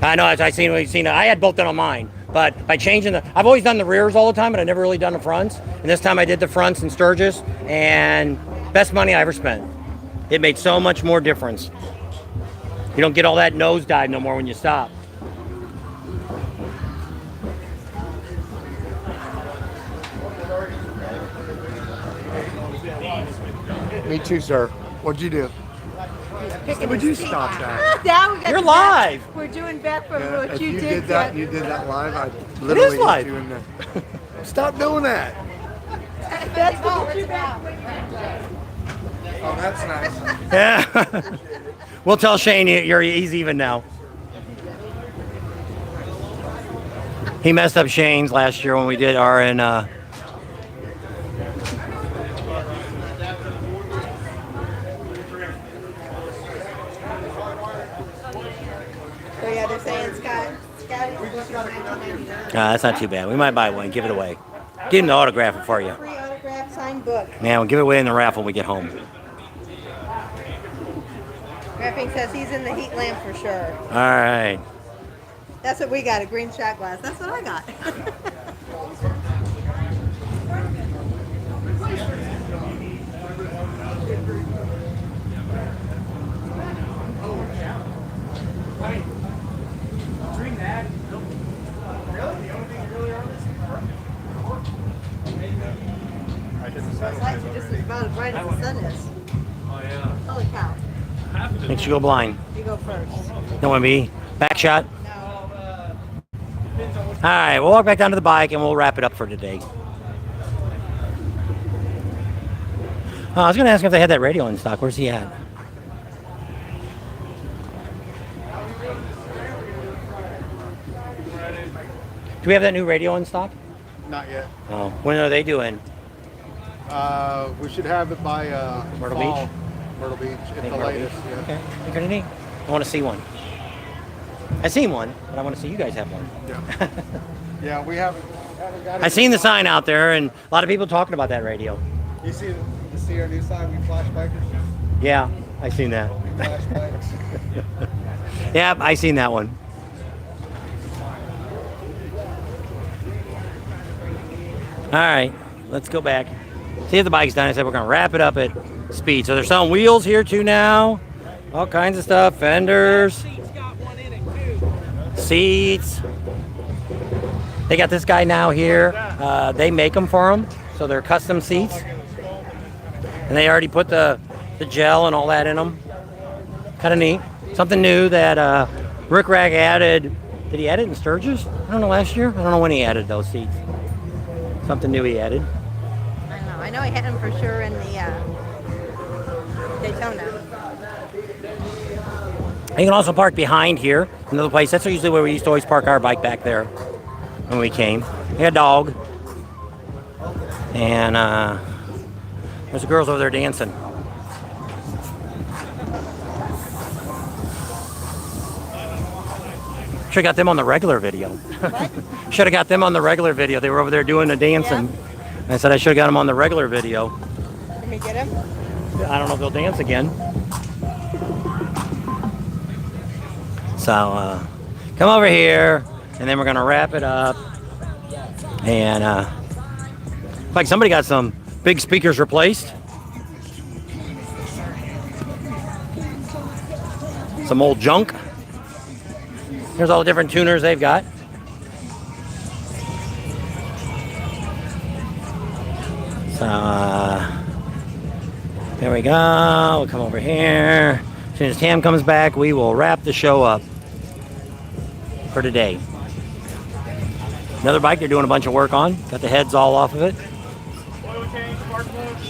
Speaker 2: I know, I seen it. I had both done on mine, but by changing I've always done the rears all the time, but I've never really done the fronts. And this time I did the fronts in Sturgis, and best money I ever spent. It made so much more difference. You don't get all that nosedive no more when you stop.
Speaker 3: Me too, sir. What'd you do? Would you stop that?
Speaker 1: Now we got
Speaker 2: You're
Speaker 1: the
Speaker 2: live.
Speaker 1: We're doing back from
Speaker 3: Yeah,
Speaker 1: what
Speaker 3: if
Speaker 1: you
Speaker 3: you
Speaker 1: did.
Speaker 3: did that, you did that live. I
Speaker 2: It
Speaker 3: literally
Speaker 2: is live.
Speaker 3: hit you in the. Stop doing that.
Speaker 1: That's what you
Speaker 3: Oh, that's nice.
Speaker 2: Yeah. We'll tell Shane he's even now. He messed up Shane's last year when we did our
Speaker 1: So yeah, they're saying Scott is $19.99.
Speaker 2: that's not too bad. We might buy one, give it away. Get him to autograph it for you.
Speaker 1: Free autograph signed book.
Speaker 2: Man, we'll give it away in the raffle when we get home.
Speaker 1: Graphing says he's in the heat lamp for sure.
Speaker 2: All right.
Speaker 1: That's what we got, a green shot glass. That's what I got. It's actually just about as bright as the sun is.
Speaker 4: Oh, yeah.
Speaker 1: Holy cow.
Speaker 2: Makes you go blind.
Speaker 1: You go first.
Speaker 2: Don't want to be back shot.
Speaker 1: No.
Speaker 2: All right, we'll walk back down to the bike and we'll wrap it up for today. I was going to ask him if they had that radio in stock. Where's he at? Do we have that new radio in stock?
Speaker 3: Not yet.
Speaker 2: Oh, when are they doing?
Speaker 3: We should have it by
Speaker 2: Myrtle
Speaker 3: fall.
Speaker 2: Beach?
Speaker 3: Myrtle Beach, at the
Speaker 2: Myrtle
Speaker 3: latest.
Speaker 2: Beach?
Speaker 3: Yeah.
Speaker 2: Okay, pretty kind of neat. I want to see one. I've seen one, but I want to see you guys have one.
Speaker 3: Yeah. Yeah, we haven't got it.
Speaker 2: I seen the sign out there, and a lot of people talking about that radio.
Speaker 3: You see our new sign? We flash bikers.
Speaker 2: Yeah, I seen that.
Speaker 3: We flash bikes.
Speaker 2: Yeah, I seen that one. All right, let's go back. See if the bike's done. I said we're gonna wrap it up at speed. So they're selling wheels here too now. All kinds of stuff, fenders, seats. They got this guy now here. They make them for them, so they're custom seats. And they already put the gel and all that in them. Kind of neat. Something new that Rick Rag added. Did he add it in Sturgis? I don't know, last year? I don't know when he added those seats. Something new he added.
Speaker 1: I don't know. I know he had them for sure in the Daytona.
Speaker 2: You can also park behind here, another place. That's usually where we used to always park our bike back there when we came. We had a dog. And there's the girls over there dancing. Should have got them on the regular video. Should have got them on the regular video. They were over there doing the dancing. Yeah. I said I should have got them on the regular video.
Speaker 1: Can we get him?
Speaker 2: I don't know if they'll dance again. So come over here, and then we're gonna wrap it up. And like somebody got some big speakers replaced. Some old junk. Here's all the different tuners they've got. So there we go. We'll come over here. As soon as Tam comes back, we will wrap the show up for today. Another bike they're doing a bunch of work on. Got the heads all off of it.
Speaker 11: Oil change, spark plugs.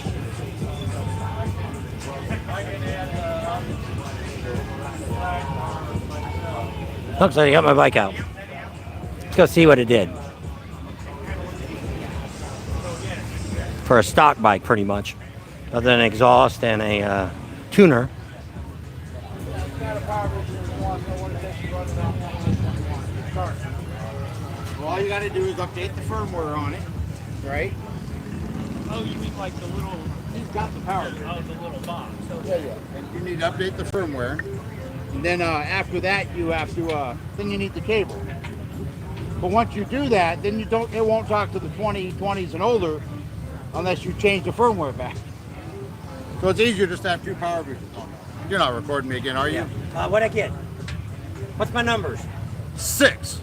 Speaker 2: Looks like I got my bike out. Let's go see what it did. for a stock bike, pretty much, other than an exhaust and a tuner.
Speaker 5: Well, all you got to do is update the firmware on it, right?
Speaker 11: Oh, you mean like the little?
Speaker 5: He's got the power.
Speaker 11: Oh, the little box.
Speaker 5: Yeah. And you need to update the firmware, and then after that, you have to. Then you need the cable. But once you do that, then you don't. It won't talk to the 2020s and older, unless you change the firmware back. So it's easier just to have two power boosters on. You're not recording me again, are you?
Speaker 2: What'd I get? What's my numbers?
Speaker 5: 6.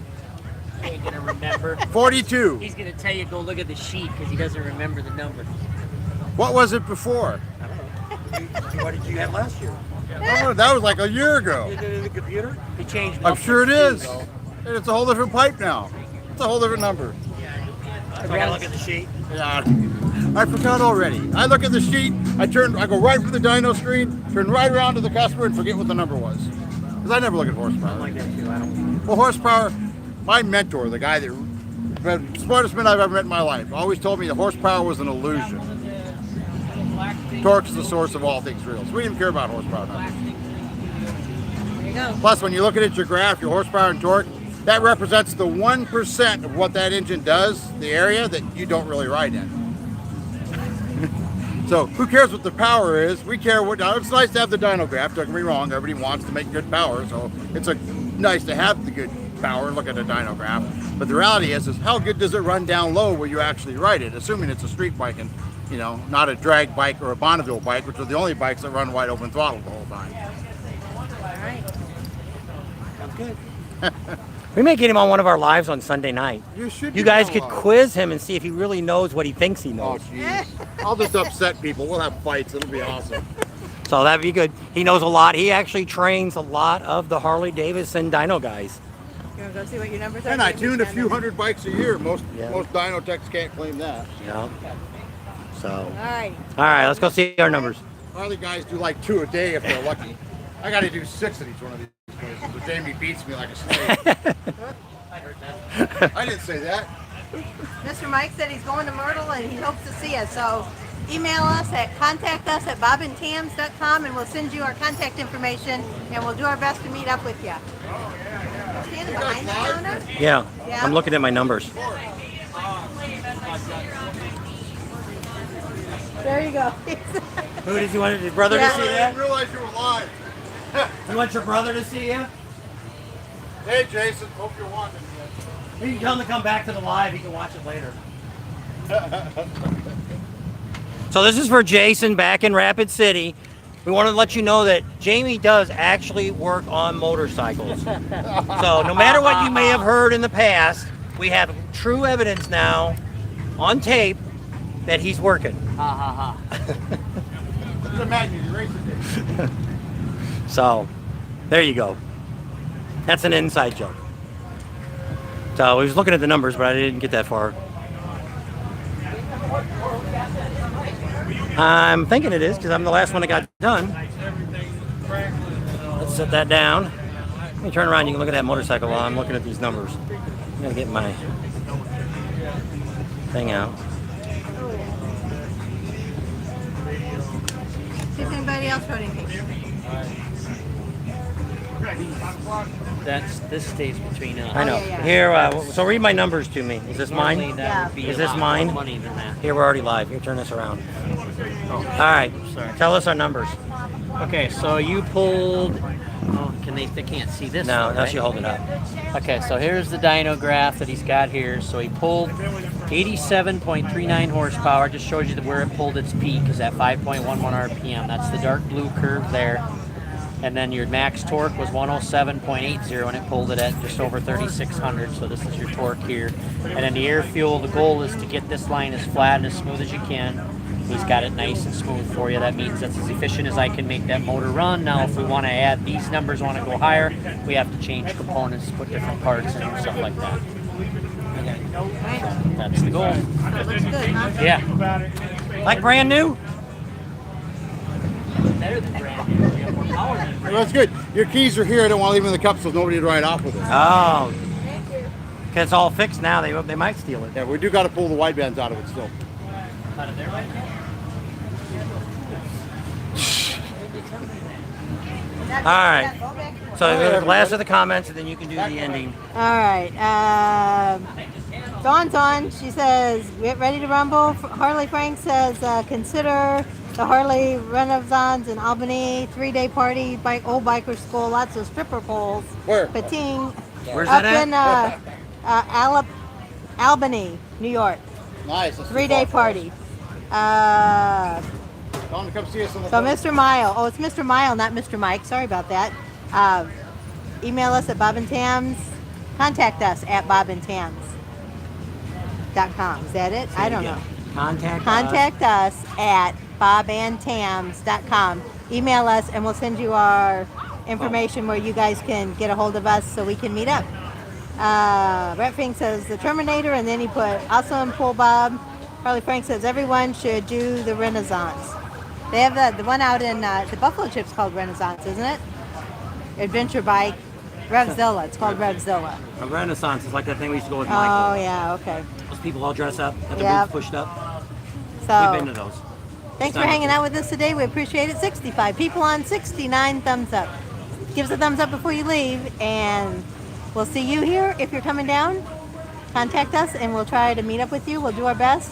Speaker 13: He ain't gonna remember.
Speaker 5: 42.
Speaker 13: He's gonna tell you go look at the sheet because he doesn't remember the number.
Speaker 5: What was it before?
Speaker 2: What did you have last year?
Speaker 5: Oh, that was like a year ago.
Speaker 2: You did it in the computer?
Speaker 13: He changed.
Speaker 5: I'm sure it
Speaker 13: numbers
Speaker 5: is.
Speaker 13: too,
Speaker 5: And it's a whole different pipe now. It's a whole different number.
Speaker 2: I gotta look at the sheet.
Speaker 5: Yeah, I forgot already. I look at the sheet, I go right from the dyno screen, turn right around to the customer and forget what the number was. Because I never look at horsepower.
Speaker 2: I'm like that too. I don't.
Speaker 5: Well, horsepower, my mentor, the guy that, the smartest man I've ever met in my life, always told me the horsepower was an illusion. Torque is the source of all things real. So we didn't care about horsepower numbers.
Speaker 1: There you go.
Speaker 5: Plus, when you look at it, your graph, your horsepower and torque, that represents the 1% of what that engine does, the area that you don't really ride in. So who cares what the power is? We care what. Now, it's nice to have the Dyno Graph, don't get me wrong. Everybody wants to make good power, so it's nice to have the good power, look at a Dyno Graph. But the reality is how good does it run down low where you actually ride it, assuming it's a street bike and, you know, not a drag bike or a Bonneville bike, which are the only bikes that run wide open throttle the whole time.
Speaker 1: All right.
Speaker 2: Sounds good. We may get him on one of our lives on Sunday night.
Speaker 5: You should.
Speaker 2: You guys could quiz him and see if he really knows what he thinks he
Speaker 5: Oh,
Speaker 2: knows.
Speaker 5: jeez. I'll just upset people. We'll have fights. It'll be awesome.
Speaker 2: So that'd be good. He knows a lot. He actually trains a lot of the Harley Davidson dyno guys.
Speaker 1: You want to go see what your numbers are?
Speaker 5: And I tune a few hundred bikes a year. Most
Speaker 2: Yeah.
Speaker 5: dyno techs can't claim that.
Speaker 2: Yeah. So.
Speaker 1: All right.
Speaker 2: All right, let's go see our numbers.
Speaker 5: Harley guys do like 2 a day if they're lucky. I got to do 6 at each one of these places. But Jamie beats me like a slave. I didn't say that.
Speaker 1: Mr. Mike said he's going to Myrtle and he hopes to see us. So email us at contactus@bobandtams.com and we'll send you our contact information and we'll do our best to meet up with you. Standing behind the counter?
Speaker 2: Yeah,
Speaker 1: Yeah.
Speaker 2: I'm looking at my numbers.
Speaker 1: There you go.
Speaker 2: Who did you want your brother
Speaker 1: Yeah.
Speaker 2: to see
Speaker 5: I
Speaker 2: that?
Speaker 5: didn't realize you were live.
Speaker 2: You want your brother to see you?
Speaker 5: Hey, Jason. Hope you're watching.
Speaker 2: You can tell him to come back to the live. He can watch it later. So this is for Jason back in Rapid City. We want to let you know that Jamie does actually work on motorcycles. So no matter what you may have heard in the past, we have true evidence now on tape that he's working.
Speaker 13: Ha ha ha.
Speaker 5: Just imagine you racing day.
Speaker 2: So there you go. That's an inside joke. So I was looking at the numbers, but I didn't get that far. I'm thinking it is because I'm the last one that got done. Let's set that down. Let me turn around. You can look at that motorcycle while I'm looking at these numbers. I'm gonna get my thing out.
Speaker 1: See if anybody else wrote anything.
Speaker 13: This stays between us.
Speaker 2: I know.
Speaker 1: yeah, yeah.
Speaker 2: Here, so read my numbers to me. Is this
Speaker 13: Normally
Speaker 2: mine?
Speaker 13: that would be
Speaker 2: Is
Speaker 13: a
Speaker 2: this
Speaker 13: lot
Speaker 2: mine?
Speaker 13: more money than that.
Speaker 2: Here, we're already live. Here, turn this around. All right.
Speaker 13: Sorry.
Speaker 2: Tell us our numbers.
Speaker 13: Okay, so you pulled. Oh, they can't see this?
Speaker 2: No,
Speaker 13: though,
Speaker 2: now
Speaker 13: right?
Speaker 2: you hold it up.
Speaker 13: Okay, so here's the dyno graph that he's got here. So he pulled 87.39 horsepower. Just shows you where it pulled its peak is at 5.11 RPM. That's the dark blue curve there. And then your max torque was 107.80 and it pulled it at just over 3,600. So this is your torque here. And then the air fuel, the goal is to get this line as flat and as smooth as you can. He's got it nice and smooth for you. That means that's as efficient as I can make that motor run. Now, if we want to add these numbers, want to go higher, we have to change components, put different parts in and stuff like that.
Speaker 2: Okay.
Speaker 13: So that's the goal.
Speaker 1: So it looks good, huh?
Speaker 13: Yeah.
Speaker 2: Like brand new?
Speaker 13: Better than brand new. You have more power than
Speaker 5: Well, that's good. Your keys are here. I don't want to leave them in the cup so nobody would ride off with it.
Speaker 2: Oh. Because it's all fixed now. They might steal it.
Speaker 5: Yeah, we do got to pull the wide bands out of it still.
Speaker 2: All right. So the last of the comments, and then you can do the ending.
Speaker 1: All right. Dawn's on. She says, get ready to rumble. Harley Frank says, consider the Harley Renaissance in Albany. 3-day party, old biker school, lots of stripper poles.
Speaker 5: Where?
Speaker 1: Pating.
Speaker 2: Where's
Speaker 1: up
Speaker 2: that at?
Speaker 1: in Albany, New York.
Speaker 5: Nice.
Speaker 1: 3-day party.
Speaker 5: Tell him to come see us on the
Speaker 1: So Mr. Mile. Oh, it's Mr. Mile, not Mr. Mike. Sorry about that. Email us at Bob and Tams. Contact us at bobandtams.com. Is that it? I don't know. Contact us at bobandtams.com. Email us and we'll send you our information where you guys can get a hold of us so we can meet up. Brett Fink says the Terminator, and then he put awesome pool Bob. Harley Frank says everyone should do the Renaissance. They have the one out in the Buffalo Chip's called Renaissance, isn't it? Adventure bike. Revzilla. It's called Revzilla.
Speaker 2: A Renaissance is like that thing we used to go with Michael.
Speaker 1: Oh, yeah, okay.
Speaker 2: Those people all dress up, got the
Speaker 1: Yep.
Speaker 2: boots pushed up.
Speaker 1: So,
Speaker 2: We've been to those.
Speaker 1: thanks for hanging out with us today. We appreciate it. 65 people on, 69 thumbs up. Give us a thumbs up before you leave, and we'll see you here. If you're coming down, contact us, and we'll try to meet up with you. We'll do our best.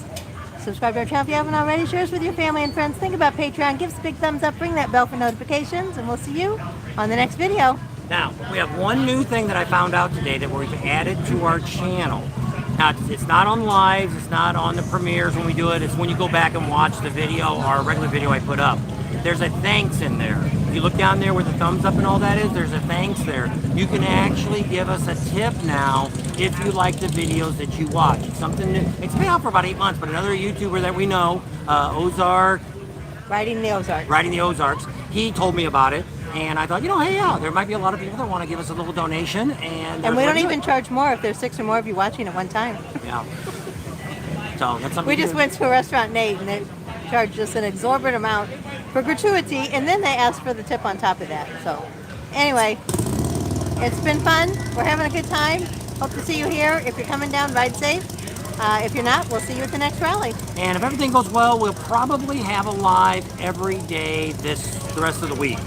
Speaker 1: Subscribe to our channel if you haven't already. Share us with your family and friends. Think about Patreon. Give us a big thumbs up. Ring that bell for notifications, and we'll see you on the next video.
Speaker 2: Now, we have one new thing that I found out today that we've added to our channel. Now, it's not on lives, it's not on the premieres when we do it, it's when you go back and watch the video, our regular video I put up. There's a thanks in there. If you look down there where the thumbs up and all that is, there's a thanks there. You can actually give us a tip now if you like the videos that you watch. It's something new. It's been out for about 8 months, but another YouTuber that we know, Ozark,
Speaker 1: Riding the Ozarks,
Speaker 2: he told me about it. And I thought, hey, yeah, there might be a lot of people that want to give us a little donation. And
Speaker 1: we don't even charge more if there's 6 or more of you watching at one time.
Speaker 2: Yeah. So that's something
Speaker 1: We just went to a restaurant in Aid, and they charged us an exorbitant amount for gratuity, and then they asked for the tip on top of that. So anyway, it's been fun. We're having a good time. Hope to see you here. If you're coming down, ride safe. If you're not, we'll see you at the next rally.
Speaker 2: And if everything goes well, we'll probably have a live every day the rest of the week.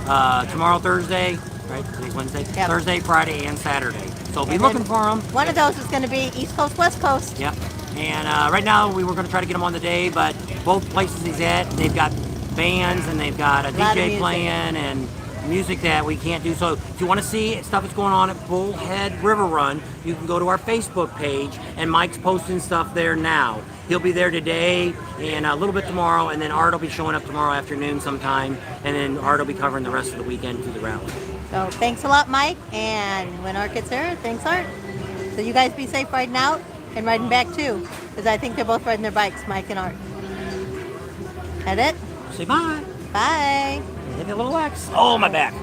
Speaker 2: Tomorrow, Thursday, right? Today's Wednesday.
Speaker 1: Yep.
Speaker 2: Thursday, Friday, and Saturday. So be looking for them.
Speaker 1: One of those is going to be East Coast, West Coast.
Speaker 2: Yep. And right now we were going to try to get them on the day, but both places he's at, they've got bands and they've got a DJ playing and music that we can't do. So if you want to see stuff that's going on at Bullhead River Run, you can go to our Facebook page, and Mike's posting stuff there now. He'll be there today and a little bit tomorrow, and then Art will be showing up tomorrow afternoon sometime, and then Art will be covering the rest of the weekend through the rally.
Speaker 1: So thanks a lot, Mike, and when Art gets there, thanks, Art. So you guys be safe riding out and riding back too, because I think they're both riding their bikes, Mike and Art. That it?
Speaker 2: Say bye.
Speaker 1: Bye.
Speaker 2: Hit me a little X. Oh, my back.